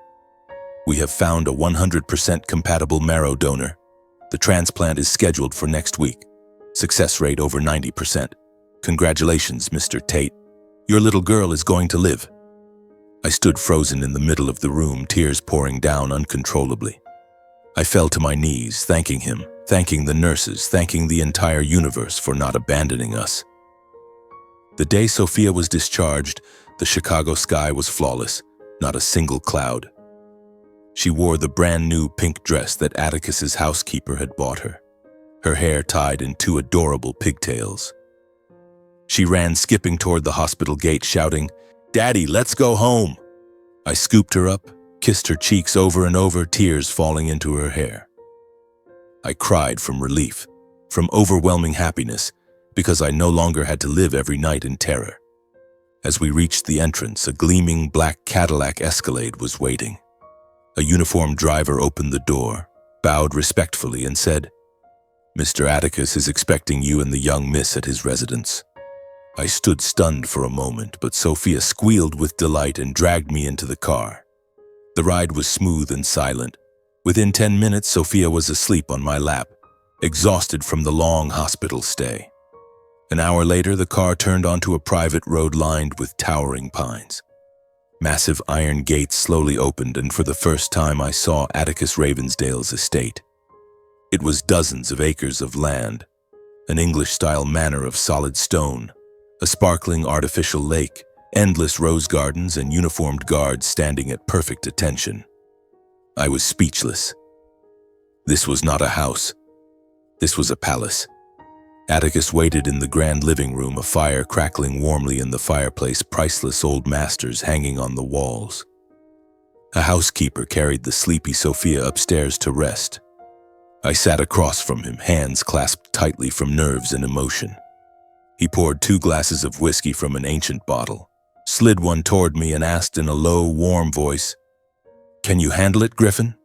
"We have found a 100% compatible marrow donor. The transplant is scheduled for next week. Success rate over 90%. Congratulations, Mr. Tate. Your little girl is going to live." I stood frozen in the middle of the room, tears pouring down uncontrollably. I fell to my knees, thanking him, thanking the nurses, thanking the entire universe for not abandoning us. The day Sophia was discharged, the Chicago sky was flawless, not a single cloud. She wore the brand new pink dress that Atticus's housekeeper had bought her, her hair tied in 2 adorable pigtails. She ran skipping toward the hospital gate, shouting, "Daddy, let's go home!" I scooped her up, kissed her cheeks over and over, tears falling into her hair. I cried from relief, from overwhelming happiness, because I no longer had to live every night in terror. As we reached the entrance, a gleaming black Cadillac Escalade was waiting. A uniformed driver opened the door, bowed respectfully, and said, "Mr. Atticus is expecting you and the young miss at his residence." I stood stunned for a moment, but Sophia squealed with delight and dragged me into the car. The ride was smooth and silent. Within 10 minutes, Sophia was asleep on my lap, exhausted from the long hospital stay. An hour later, the car turned onto a private road lined with towering pines. Massive iron gates slowly opened, and for the first time I saw Atticus Ravensdale's estate. It was dozens of acres of land, an English-style manor of solid stone, a sparkling artificial lake, endless rose gardens, and uniformed guards standing at perfect attention. I was speechless. This was not a house. This was a palace. Atticus waited in the grand living room, a fire crackling warmly in the fireplace, priceless old masters hanging on the walls. A housekeeper carried the sleepy Sophia upstairs to rest. I sat across from him, hands clasped tightly from nerves and emotion. He poured 2 glasses of whiskey from an ancient bottle, slid one toward me, and asked in a low, warm voice, "Can you handle it, Griffin?"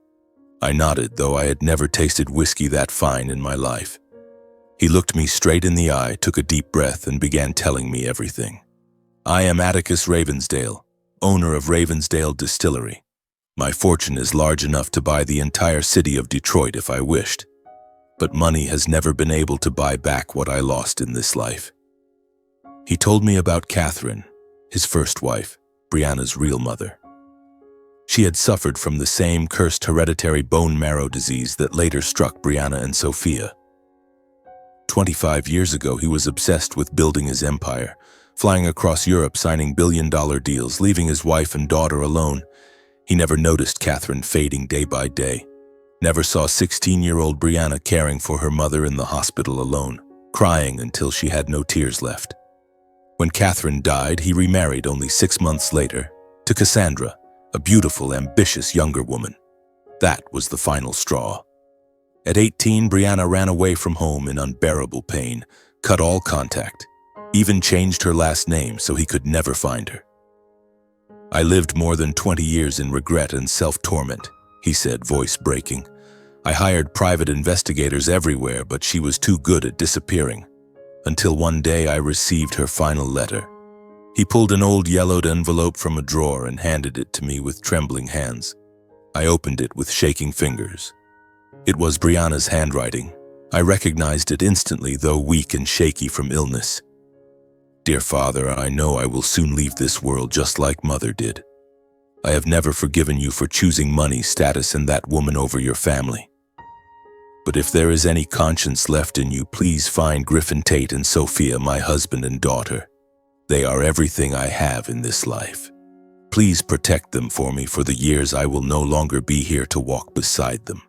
I nodded, though I had never tasted whiskey that fine in my life. He looked me straight in the eye, took a deep breath, and began telling me everything. "I am Atticus Ravensdale, owner of Ravensdale Distillery. My fortune is large enough to buy the entire city of Detroit if I wished, but money has never been able to buy back what I lost in this life." He told me about Catherine, his first wife, Brianna's real mother. She had suffered from the same cursed hereditary bone marrow disease that later struck Brianna and Sophia. 25 years ago, he was obsessed with building his empire, flying across Europe, signing billion-dollar deals, leaving his wife and daughter alone. He never noticed Catherine fading day by day, never saw 16-year-old Brianna caring for her mother in the hospital alone, crying until she had no tears left. When Catherine died, he remarried only 6 months later to Cassandra, a beautiful, ambitious younger woman. That was the final straw. At 18, Brianna ran away from home in unbearable pain, cut all contact, even changed her last name so he could never find her. "I lived more than 20 years in regret and self-torment," he said, voice breaking. "I hired private investigators everywhere, but she was too good at disappearing. Until one day I received her final letter." He pulled an old yellowed envelope from a drawer and handed it to me with trembling hands. I opened it with shaking fingers. It was Brianna's handwriting. I recognized it instantly, though weak and shaky from illness. Dear Father, I know I will soon leave this world just like Mother did. I have never forgiven you for choosing money, status, and that woman over your family. But if there is any conscience left in you, please find Griffin Tate and Sophia, my husband and daughter. They are everything I have in this life. Please protect them for me for the years I will no longer be here to walk beside them.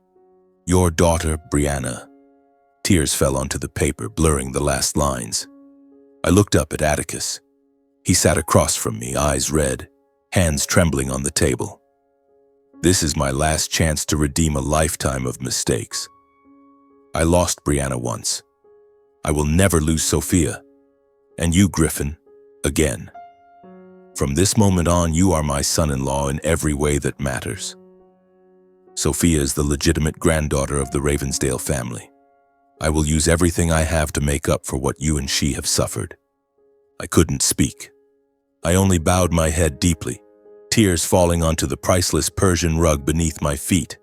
Your daughter, Brianna. Tears fell onto the paper, blurring the last lines. I looked up at Atticus. He sat across from me, eyes red, hands trembling on the table. This is my last chance to redeem a lifetime of mistakes. I lost Brianna once. I will never lose Sophia. And you, Griffin, again. From this moment on, you are my son-in-law in every way that matters. Sophia is the legitimate granddaughter of the Ravensdale family. I will use everything I have to make up for what you and she have suffered. I couldn't speak. I only bowed my head deeply, tears falling onto the priceless Persian rug beneath my feet.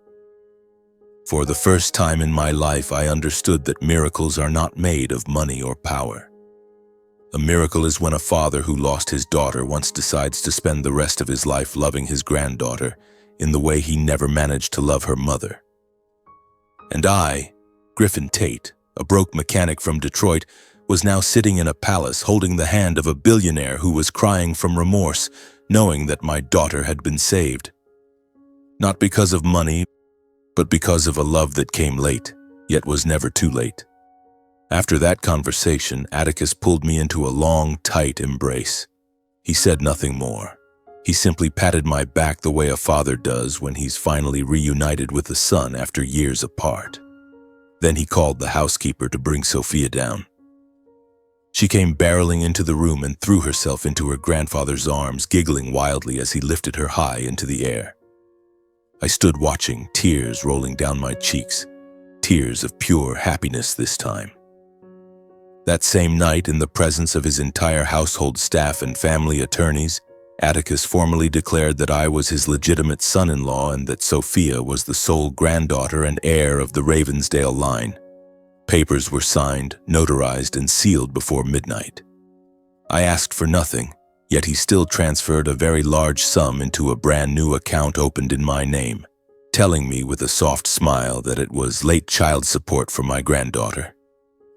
For the first time in my life, I understood that miracles are not made of money or power. A miracle is when a father who lost his daughter once decides to spend the rest of his life loving his granddaughter in the way he never managed to love her mother. And I, Griffin Tate, a broke mechanic from Detroit, was now sitting in a palace holding the hand of a billionaire who was crying from remorse, knowing that my daughter had been saved. Not because of money, but because of a love that came late, yet was never too late. After that conversation, Atticus pulled me into a long, tight embrace. He said nothing more. He simply patted my back the way a father does when he's finally reunited with a son after years apart. Then he called the housekeeper to bring Sophia down. She came barreling into the room and threw herself into her grandfather's arms, giggling wildly as he lifted her high into the air. I stood watching, tears rolling down my cheeks, tears of pure happiness this time. That same night, in the presence of his entire household staff and family attorneys, Atticus formally declared that I was his legitimate son-in-law and that Sophia was the sole granddaughter and heir of the Ravensdale line. Papers were signed, notarized, and sealed before midnight. I asked for nothing, yet he still transferred a very large sum into a brand new account opened in my name, telling me with a soft smile that it was late child support for my granddaughter.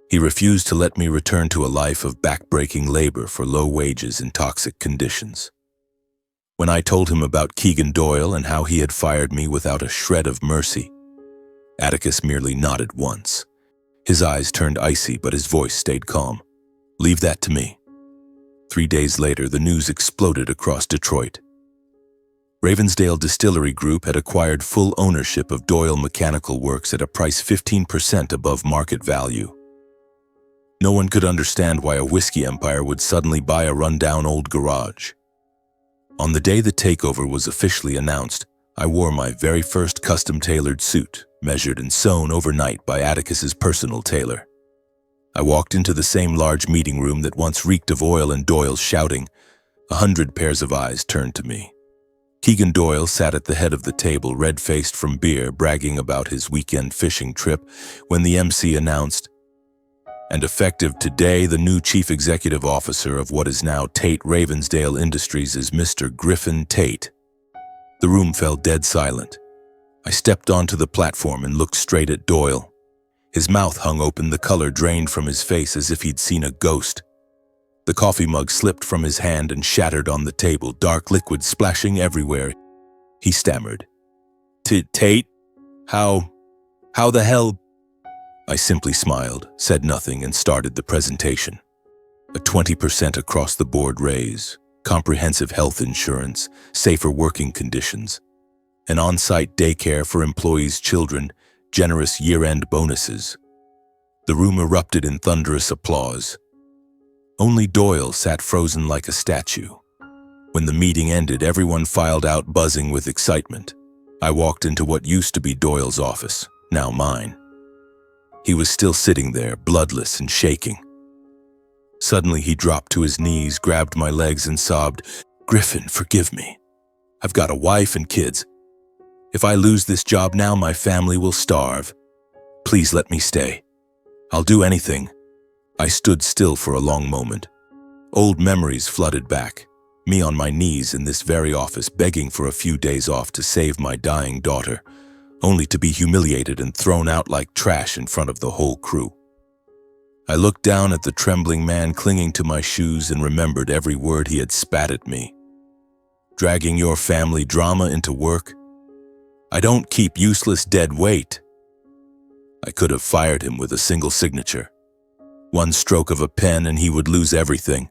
He refused to let me return to a life of back-breaking labor for low wages and toxic conditions. When I told him about Keegan Doyle and how he had fired me without a shred of mercy, Atticus merely nodded once. His eyes turned icy, but his voice stayed calm. Leave that to me. 3 days later, the news exploded across Detroit. Ravensdale Distillery Group had acquired full ownership of Doyle Mechanical Works at a price 15% above market value. No one could understand why a whiskey empire would suddenly buy a rundown old garage. On the day the takeover was officially announced, I wore my very first custom-tailored suit, measured and sewn overnight by Atticus's personal tailor. I walked into the same large meeting room that once reeked of oil and Doyle shouting. 100 pairs of eyes turned to me. Keegan Doyle sat at the head of the table, red-faced from beer, bragging about his weekend fishing trip, when the MC announced, "And effective today, the new chief executive officer of what is now Tate Ravensdale Industries is Mr. Griffin Tate." The room fell dead silent. I stepped onto the platform and looked straight at Doyle. His mouth hung open, the color drained from his face as if he'd seen a ghost. The coffee mug slipped from his hand and shattered on the table, dark liquid splashing everywhere. He stammered, "Tate? How the hell?" I simply smiled, said nothing, and started the presentation. A 20% across-the-board raise, comprehensive health insurance, safer working conditions, an on-site daycare for employees' children, generous year-end bonuses. The room erupted in thunderous applause. Only Doyle sat frozen like a statue. When the meeting ended, everyone filed out, buzzing with excitement. I walked into what used to be Doyle's office, now mine. He was still sitting there, bloodless and shaking. Suddenly he dropped to his knees, grabbed my legs and sobbed, "Griffin, forgive me. I've got a wife and kids. If I lose this job now, my family will starve. Please let me stay. I'll do anything." I stood still for a long moment. Old memories flooded back, me on my knees in this very office begging for a few days off to save my dying daughter, only to be humiliated and thrown out like trash in front of the whole crew. I looked down at the trembling man clinging to my shoes and remembered every word he had spat at me. Dragging your family drama into work? I don't keep useless dead weight. I could have fired him with a single signature. One stroke of a pen and he would lose everything.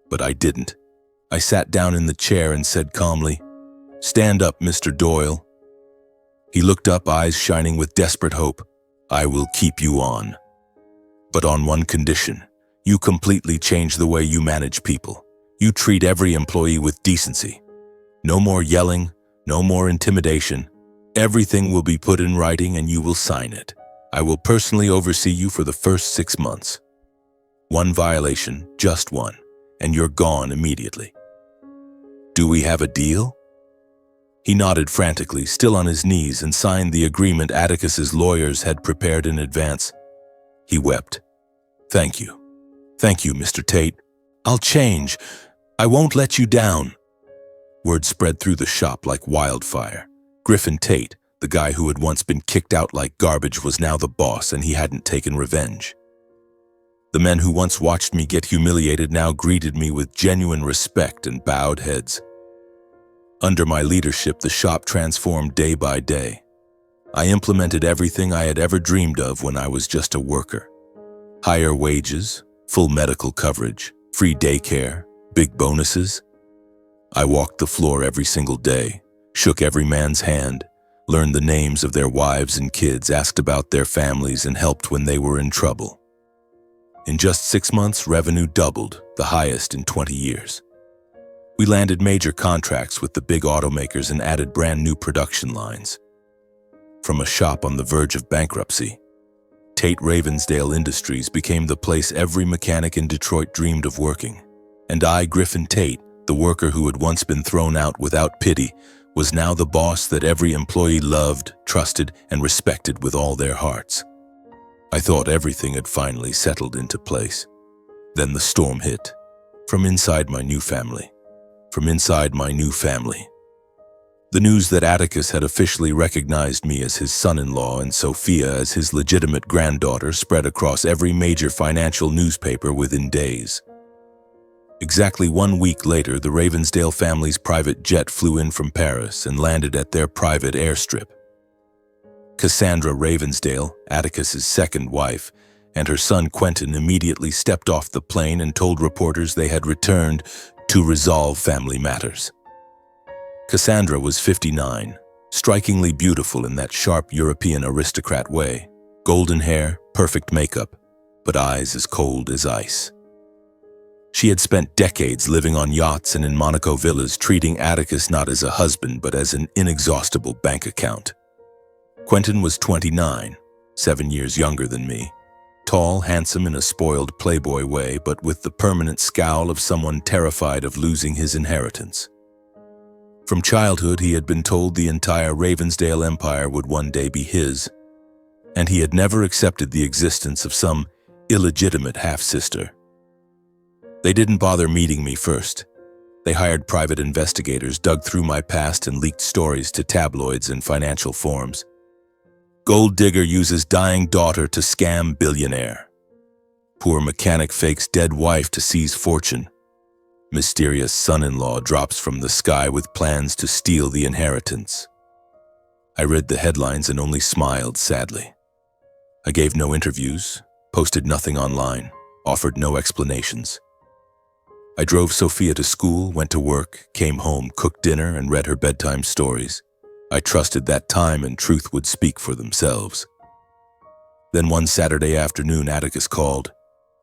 But I didn't. I sat down in the chair and said calmly, "Stand up, Mr. Doyle." He looked up, eyes shining with desperate hope. "I will keep you on. But on one condition. You completely change the way you manage people. You treat every employee with decency. No more yelling, no more intimidation. Everything will be put in writing and you will sign it. I will personally oversee you for the first 6 months. One violation, just one, and you're gone immediately. Do we have a deal?" He nodded frantically, still on his knees, and signed the agreement Atticus's lawyers had prepared in advance. He wept. Thank you, Mr. Tate. I'll change. I won't let you down." Word spread through the shop like wildfire. Griffin Tate, the guy who had once been kicked out like garbage, was now the boss, and he hadn't taken revenge. The men who once watched me get humiliated now greeted me with genuine respect and bowed heads. Under my leadership, the shop transformed day by day. I implemented everything I had ever dreamed of when I was just a worker. Higher wages, full medical coverage, free daycare, big bonuses. I walked the floor every single day, shook every man's hand, learned the names of their wives and kids, asked about their families, and helped when they were in trouble. In just 6 months, revenue doubled, the highest in 20 years. We landed major contracts with the big automakers and added brand new production lines. From a shop on the verge of bankruptcy, Tate Ravensdale Industries became the place every mechanic in Detroit dreamed of working. And I, Griffin Tate, the worker who had once been thrown out without pity, was now the boss that every employee loved, trusted, and respected with all their hearts. I thought everything had finally settled into place. Then the storm hit. From inside my new family. The news that Atticus had officially recognized me as his son-in-law and Sophia as his legitimate granddaughter spread across every major financial newspaper within days. Exactly 1 week later, the Ravensdale family's private jet flew in from Paris and landed at their private airstrip. Cassandra Ravensdale, Atticus's second wife, and her son Quentin immediately stepped off the plane and told reporters they had returned to resolve family matters. Cassandra was 59, strikingly beautiful in that sharp European aristocrat way. Golden hair, perfect makeup, but eyes as cold as ice. She had spent decades living on yachts and in Monaco villas, treating Atticus not as a husband but as an inexhaustible bank account. Quentin was 29, 7 years younger than me. Tall, handsome in a spoiled playboy way, but with the permanent scowl of someone terrified of losing his inheritance. From childhood, he had been told the entire Ravensdale empire would one day be his, and he had never accepted the existence of some illegitimate half-sister. They didn't bother meeting me first. They hired private investigators, dug through my past, and leaked stories to tabloids and financial forums. Gold digger uses dying daughter to scam billionaire. Poor mechanic fakes dead wife to seize fortune. Mysterious son-in-law drops from the sky with plans to steal the inheritance. I read the headlines and only smiled sadly. I gave no interviews, posted nothing online, offered no explanations. I drove Sophia to school, went to work, came home, cooked dinner, and read her bedtime stories. I trusted that time and truth would speak for themselves. Then one Saturday afternoon, Atticus called.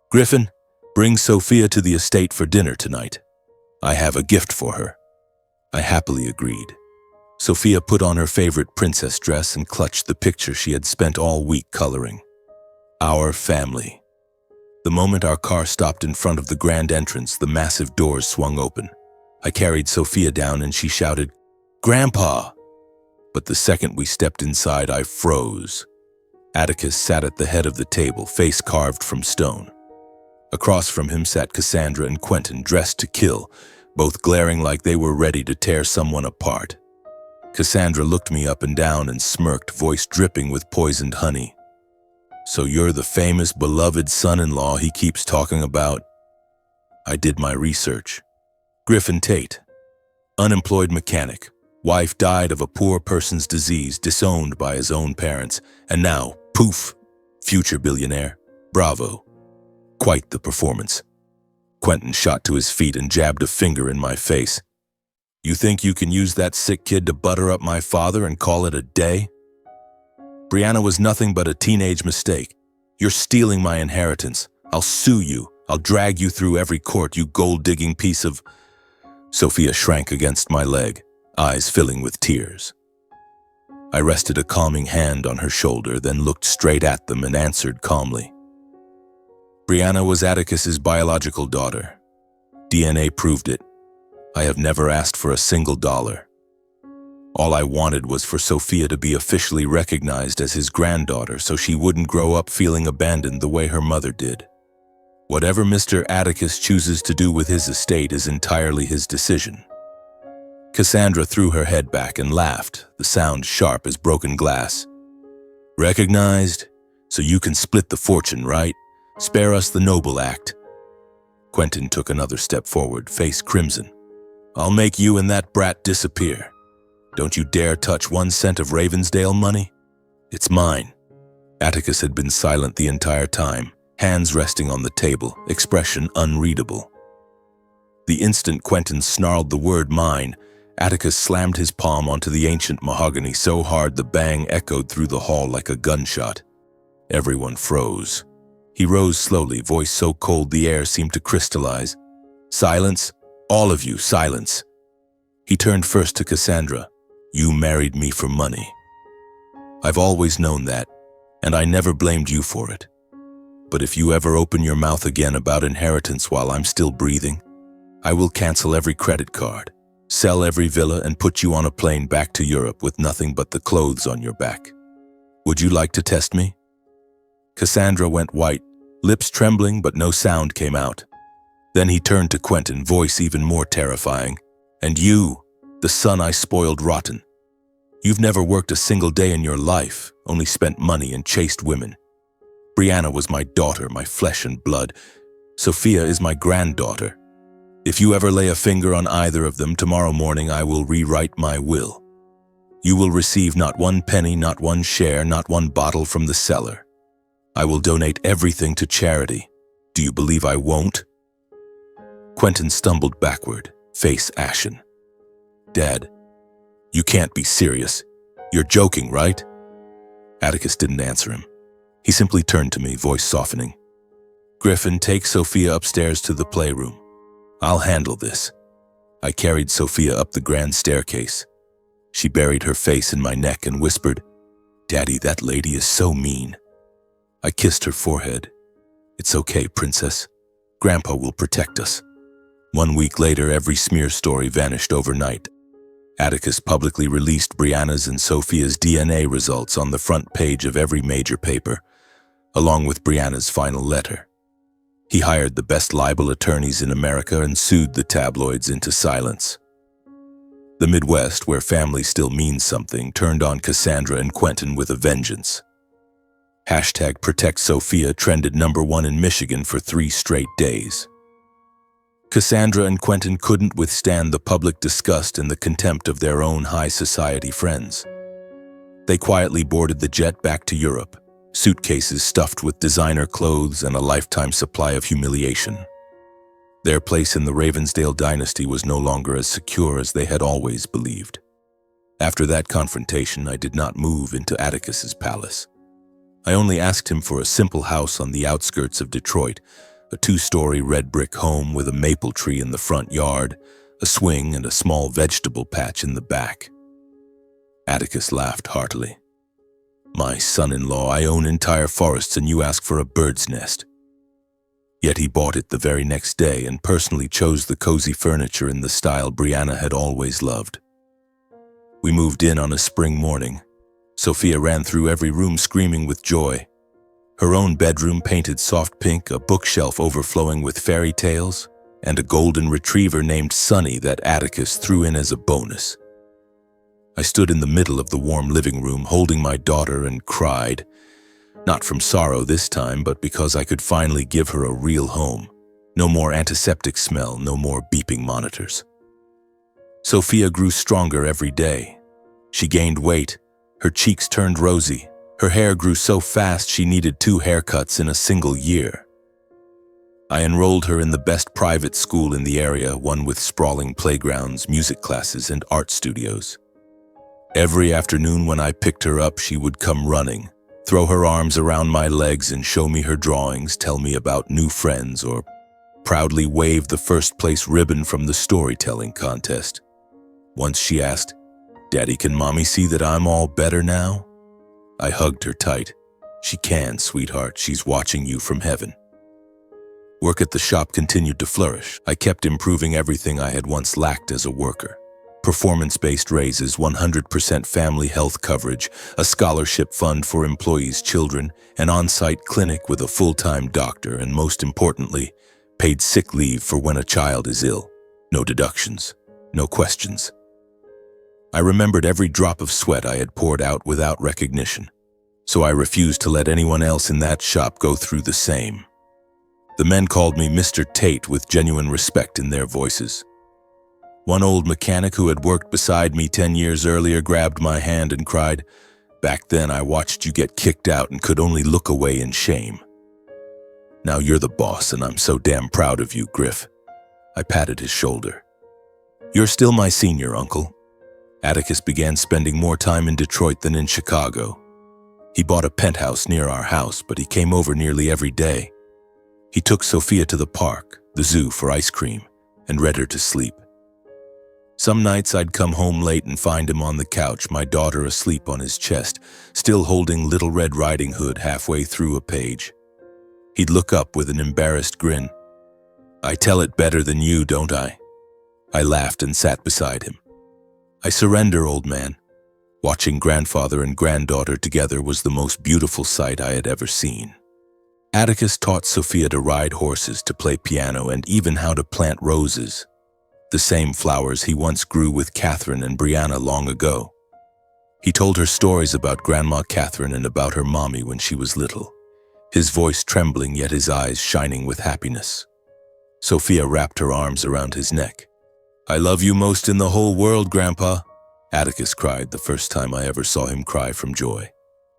"Griffin, bring Sophia to the estate for dinner tonight. I have a gift for her." I happily agreed. Sophia put on her favorite princess dress and clutched the picture she had spent all week coloring. Our family. The moment our car stopped in front of the grand entrance, the massive doors swung open. I carried Sophia down and she shouted, "Grandpa!" But the second we stepped inside, I froze. Atticus sat at the head of the table, face carved from stone. Across from him sat Cassandra and Quentin, dressed to kill, both glaring like they were ready to tear someone apart. Cassandra looked me up and down and smirked, voice dripping with poisoned honey. "So you're the famous, beloved son-in-law he keeps talking about?" I did my research. Griffin Tate, unemployed mechanic, wife died of a poor person's disease, disowned by his own parents, and now, poof, future billionaire. Bravo. Quite the performance. Quentin shot to his feet and jabbed a finger in my face. "You think you can use that sick kid to butter up my father and call it a day? Brianna was nothing but a teenage mistake. You're stealing my inheritance. I'll sue you. I'll drag you through every court, you gold-digging piece of—" Sophia shrank against my leg, eyes filling with tears. I rested a calming hand on her shoulder, then looked straight at them and answered calmly. "Brianna was Atticus's biological daughter. DNA proved it. I have never asked for a single dollar. All I wanted was for Sophia to be officially recognized as his granddaughter so she wouldn't grow up feeling abandoned the way her mother did. Whatever Mr. Atticus chooses to do with his estate is entirely his decision." Cassandra threw her head back and laughed, the sound sharp as broken glass. "Recognized? So you can split the fortune, right? Spare us the noble act." Quentin took another step forward, face crimson. "I'll make you and that brat disappear. Don't you dare touch 1 cent of Ravensdale money. It's mine." Atticus had been silent the entire time, hands resting on the table, expression unreadable. The instant Quentin snarled the word mine, Atticus slammed his palm onto the ancient mahogany so hard the bang echoed through the hall like a gunshot. Everyone froze. He rose slowly, voice so cold the air seemed to crystallize. "Silence! All of you, silence!" He turned first to Cassandra. "You married me for money. I've always known that, and I never blamed you for it. But if you ever open your mouth again about inheritance while I'm still breathing, I will cancel every credit card, sell every villa, and put you on a plane back to Europe with nothing but the clothes on your back. Would you like to test me?" Cassandra went white, lips trembling, but no sound came out. Then he turned to Quentin, voice even more terrifying. "And you, the son I spoiled rotten. You've never worked a single day in your life, only spent money and chased women. Brianna was my daughter, my flesh and blood. Sophia is my granddaughter. If you ever lay a finger on either of them, tomorrow morning I will rewrite my will. You will receive not 1 penny, not 1 share, not 1 bottle from the cellar. I will donate everything to charity. Do you believe I won't?" Quentin stumbled backward, face ashen. "Dad, you can't be serious. You're joking, right?" Atticus didn't answer him. He simply turned to me, voice softening. "Griffin, take Sophia upstairs to the playroom. I'll handle this." I carried Sophia up the grand staircase. She buried her face in my neck and whispered, "Daddy, that lady is so mean." I kissed her forehead. "It's okay, princess. Grandpa will protect us." 1 week later, every smear story vanished overnight. Atticus publicly released Brianna's and Sophia's DNA results on the front page of every major paper, along with Brianna's final letter. He hired the best libel attorneys in America and sued the tabloids into silence. The Midwest, where family still means something, turned on Cassandra and Quentin with a vengeance. #ProtectSophia trended #1 in Michigan for 3 straight days. Cassandra and Quentin couldn't withstand the public disgust and the contempt of their own high society friends. They quietly boarded the jet back to Europe, suitcases stuffed with designer clothes and a lifetime supply of humiliation. Their place in the Ravensdale dynasty was no longer as secure as they had always believed. After that confrontation, I did not move into Atticus's palace. I only asked him for a simple house on the outskirts of Detroit, a 2-story red brick home with a maple tree in the front yard, a swing, and a small vegetable patch in the back. Atticus laughed heartily. "My son-in-law, I own entire forests and you ask for a bird's nest." Yet he bought it the very next day and personally chose the cozy furniture in the style Brianna had always loved. We moved in on a spring morning. Sophia ran through every room screaming with joy. Her own bedroom painted soft pink, a bookshelf overflowing with fairy tales, and a golden retriever named Sunny that Atticus threw in as a bonus. I stood in the middle of the warm living room holding my daughter and cried, not from sorrow this time, but because I could finally give her a real home. No more antiseptic smell, no more beeping monitors. Sophia grew stronger every day. She gained weight, her cheeks turned rosy, her hair grew so fast she needed 2 haircuts in a single year. I enrolled her in the best private school in the area, one with sprawling playgrounds, music classes, and art studios. Every afternoon when I picked her up, she would come running, throw her arms around my legs and show me her drawings, tell me about new friends, or proudly wave the first-place ribbon from the storytelling contest. Once she asked, "Daddy, can Mommy see that I'm all better now?" I hugged her tight. "She can, sweetheart. She's watching you from heaven." Work at the shop continued to flourish. I kept improving everything I had once lacked as a worker. Performance-based raises, 100% family health coverage, a scholarship fund for employees' children, an on-site clinic with a full-time doctor, and most importantly, paid sick leave for when a child is ill. No deductions, no questions. I remembered every drop of sweat I had poured out without recognition, so I refused to let anyone else in that shop go through the same. The men called me Mr. Tate with genuine respect in their voices. One old mechanic who had worked beside me 10 years earlier grabbed my hand and cried, "Back then I watched you get kicked out and could only look away in shame. Now you're the boss and I'm so damn proud of you, Griff." I patted his shoulder. "You're still my senior, Uncle." Atticus began spending more time in Detroit than in Chicago. He bought a penthouse near our house, but he came over nearly every day. He took Sophia to the park, the zoo for ice cream, and read her to sleep. Some nights I'd come home late and find him on the couch, my daughter asleep on his chest, still holding Little Red Riding Hood halfway through a page. He'd look up with an embarrassed grin. "I tell it better than you, don't I?" I laughed and sat beside him. "I surrender, old man." Watching grandfather and granddaughter together was the most beautiful sight I had ever seen. Atticus taught Sophia to ride horses, to play piano, and even how to plant roses. The same flowers he once grew with Catherine and Brianna long ago. He told her stories about Grandma Catherine and about her mommy when she was little, his voice trembling yet his eyes shining with happiness. Sophia wrapped her arms around his neck. "I love you most in the whole world, Grandpa," Atticus cried the first time I ever saw him cry from joy.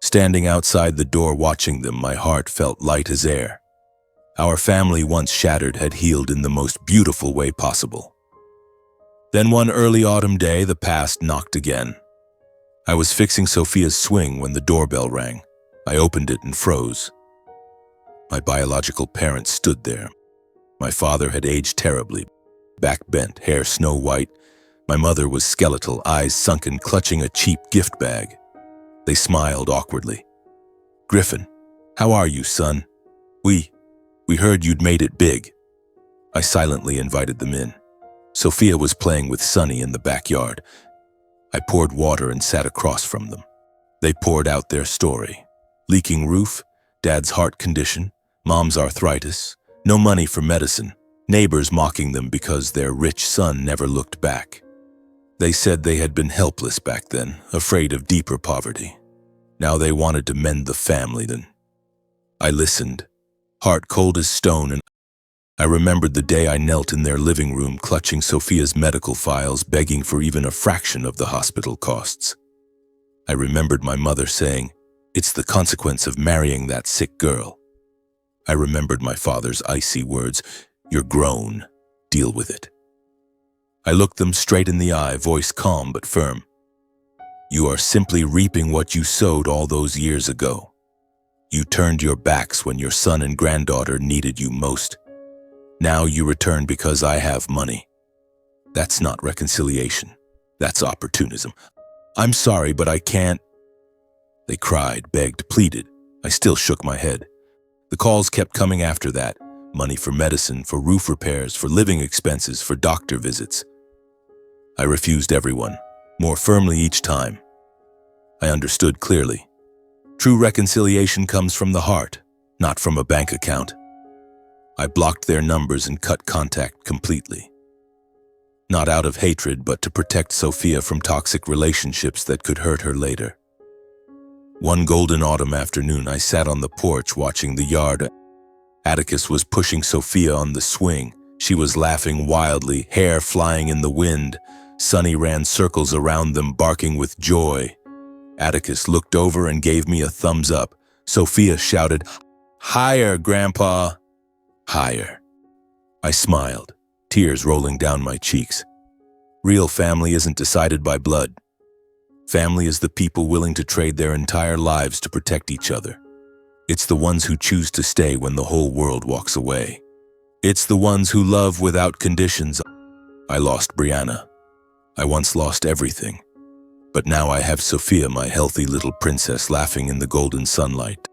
Standing outside the door watching them, my heart felt light as air. Our family, once shattered, had healed in the most beautiful way possible. Then one early autumn day, the past knocked again. I was fixing Sophia's swing when the doorbell rang. I opened it and froze. My biological parents stood there. My father had aged terribly, back bent, hair snow white. My mother was skeletal, eyes sunken, clutching a cheap gift bag. They smiled awkwardly. "Griffin, how are you, son? We heard you'd made it big." I silently invited them in. Sophia was playing with Sunny in the backyard. I poured water and sat across from them. They poured out their story. Leaking roof, Dad's heart condition, Mom's arthritis, no money for medicine, neighbors mocking them because their rich son never looked back. They said they had been helpless back then, afraid of deeper poverty. Now they wanted to mend the family then. I listened, heart cold as stone, and I remembered the day I knelt in their living room clutching Sophia's medical files, begging for even a fraction of the hospital costs. I remembered my mother saying, "It's the consequence of marrying that sick girl." I remembered my father's icy words, "You're grown, deal with it." I looked them straight in the eye, voice calm but firm. "You are simply reaping what you sowed all those years ago. You turned your backs when your son and granddaughter needed you most. Now you return because I have money. That's not reconciliation. That's opportunism. I'm sorry, but I can't." They cried, begged, pleaded. I still shook my head. The calls kept coming after that. Money for medicine, for roof repairs, for living expenses, for doctor visits. I refused everyone, more firmly each time. I understood clearly. True reconciliation comes from the heart, not from a bank account. I blocked their numbers and cut contact completely. Not out of hatred, but to protect Sophia from toxic relationships that could hurt her later. One golden autumn afternoon, I sat on the porch watching the yard. Atticus was pushing Sophia on the swing. She was laughing wildly, hair flying in the wind. Sonny ran circles around them, barking with joy. Atticus looked over and gave me a thumbs up. Sophia shouted, "Higher, Grandpa!" Higher. I smiled, tears rolling down my cheeks. Real family isn't decided by blood. Family is the people willing to trade their entire lives to protect each other. It's the ones who choose to stay when the whole world walks away. It's the ones who love without conditions. I lost Brianna. I once lost everything. But now I have Sophia, my healthy little princess, laughing in the golden sunlight.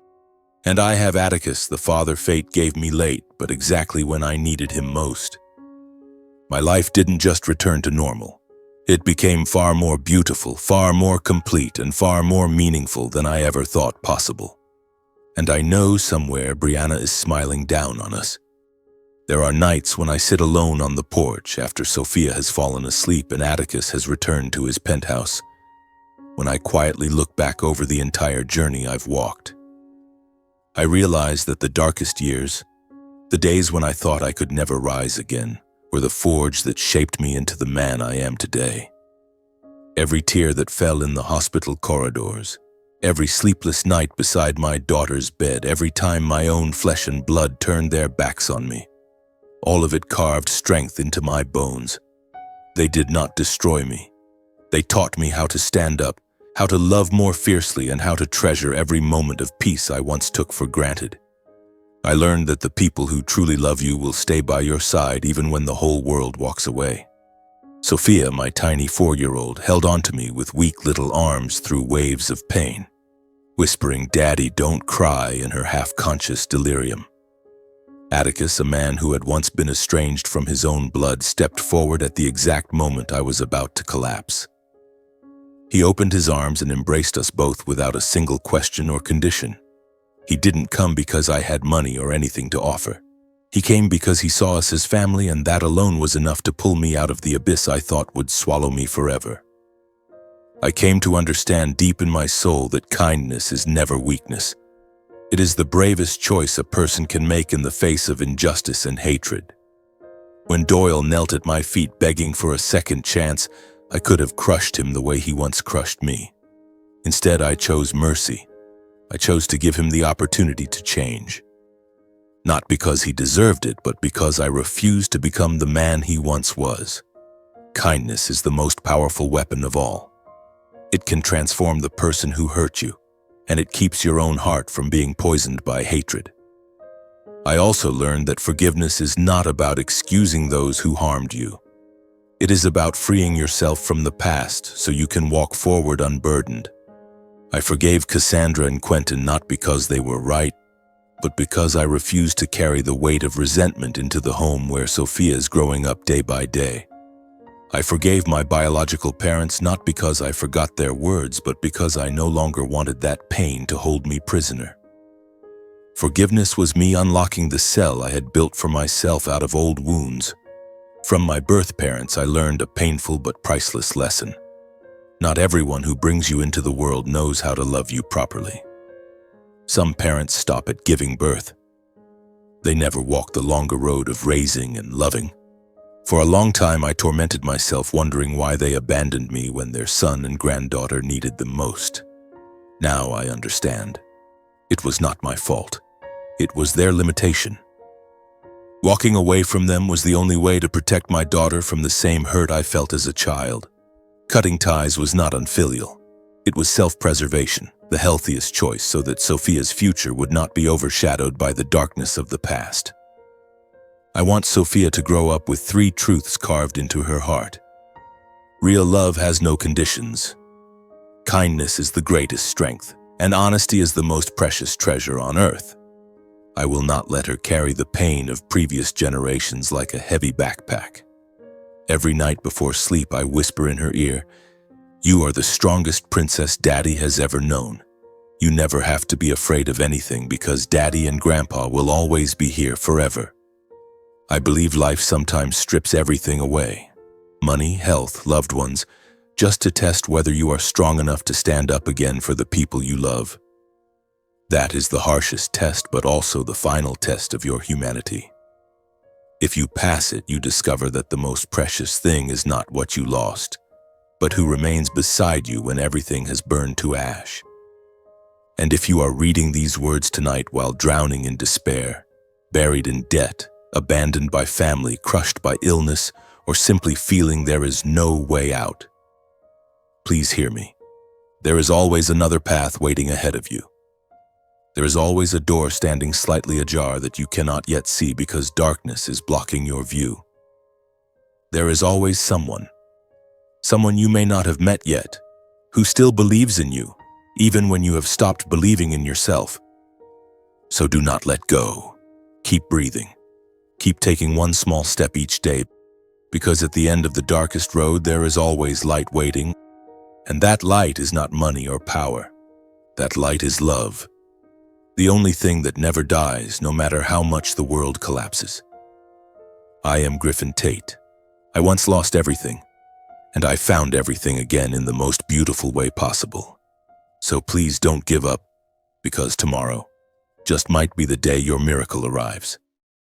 And I have Atticus, the father fate gave me late, but exactly when I needed him most. My life didn't just return to normal. It became far more beautiful, far more complete, and far more meaningful than I ever thought possible. And I know somewhere Brianna is smiling down on us. There are nights when I sit alone on the porch after Sophia has fallen asleep and Atticus has returned to his penthouse, when I quietly look back over the entire journey I've walked. I realize that the darkest years, the days when I thought I could never rise again, were the forge that shaped me into the man I am today. Every tear that fell in the hospital corridors, every sleepless night beside my daughter's bed, every time my own flesh and blood turned their backs on me, all of it carved strength into my bones. They did not destroy me. They taught me how to stand up, how to love more fiercely, and how to treasure every moment of peace I once took for granted. I learned that the people who truly love you will stay by your side even when the whole world walks away. Sophia, my tiny 4-year-old, held onto me with weak little arms through waves of pain, whispering, "Daddy, don't cry," in her half-conscious delirium. Atticus, a man who had once been estranged from his own blood, stepped forward at the exact moment I was about to collapse. He opened his arms and embraced us both without a single question or condition. He didn't come because I had money or anything to offer. He came because he saw us as family, and that alone was enough to pull me out of the abyss I thought would swallow me forever. I came to understand deep in my soul that kindness is never weakness. It is the bravest choice a person can make in the face of injustice and hatred. When Doyle knelt at my feet begging for a second chance, I could have crushed him the way he once crushed me. Instead, I chose mercy. I chose to give him the opportunity to change. Not because he deserved it, but because I refused to become the man he once was. Kindness is the most powerful weapon of all. It can transform the person who hurt you, and it keeps your own heart from being poisoned by hatred. I also learned that forgiveness is not about excusing those who harmed you. It is about freeing yourself from the past so you can walk forward unburdened. I forgave Cassandra and Quentin not because they were right, but because I refused to carry the weight of resentment into the home where Sophia is growing up day by day. I forgave my biological parents not because I forgot their words, but because I no longer wanted that pain to hold me prisoner. Forgiveness was me unlocking the cell I had built for myself out of old wounds. From my birth parents, I learned a painful but priceless lesson. Not everyone who brings you into the world knows how to love you properly. Some parents stop at giving birth. They never walk the longer road of raising and loving. For a long time, I tormented myself wondering why they abandoned me when their son and granddaughter needed them most. Now I understand. It was not my fault. It was their limitation. Walking away from them was the only way to protect my daughter from the same hurt I felt as a child. Cutting ties was not unfilial. It was self-preservation, the healthiest choice, so that Sophia's future would not be overshadowed by the darkness of the past. I want Sophia to grow up with 3 truths carved into her heart. Real love has no conditions. Kindness is the greatest strength, and honesty is the most precious treasure on earth. I will not let her carry the pain of previous generations like a heavy backpack. Every night before sleep, I whisper in her ear, "You are the strongest princess Daddy has ever known. You never have to be afraid of anything because Daddy and Grandpa will always be here forever. I believe life sometimes strips everything away. Money, health, loved ones, just to test whether you are strong enough to stand up again for the people you love. That is the harshest test, but also the final test of your humanity. If you pass it, you discover that the most precious thing is not what you lost, but who remains beside you when everything has burned to ash. And if you are reading these words tonight while drowning in despair, buried in debt, abandoned by family, crushed by illness, or simply feeling there is no way out, please hear me. There is always another path waiting ahead of you. There is always a door standing slightly ajar that you cannot yet see because darkness is blocking your view. There is always someone you may not have met yet, who still believes in you, even when you have stopped believing in yourself. So do not let go. Keep breathing. Keep taking one small step each day, because at the end of the darkest road there is always light waiting, and that light is not money or power. That light is love. The only thing that never dies, no matter how much the world collapses. I am Griffin Tate. I once lost everything, and I found everything again in the most beautiful way possible. So please don't give up, because tomorrow just might be the day your miracle arrives.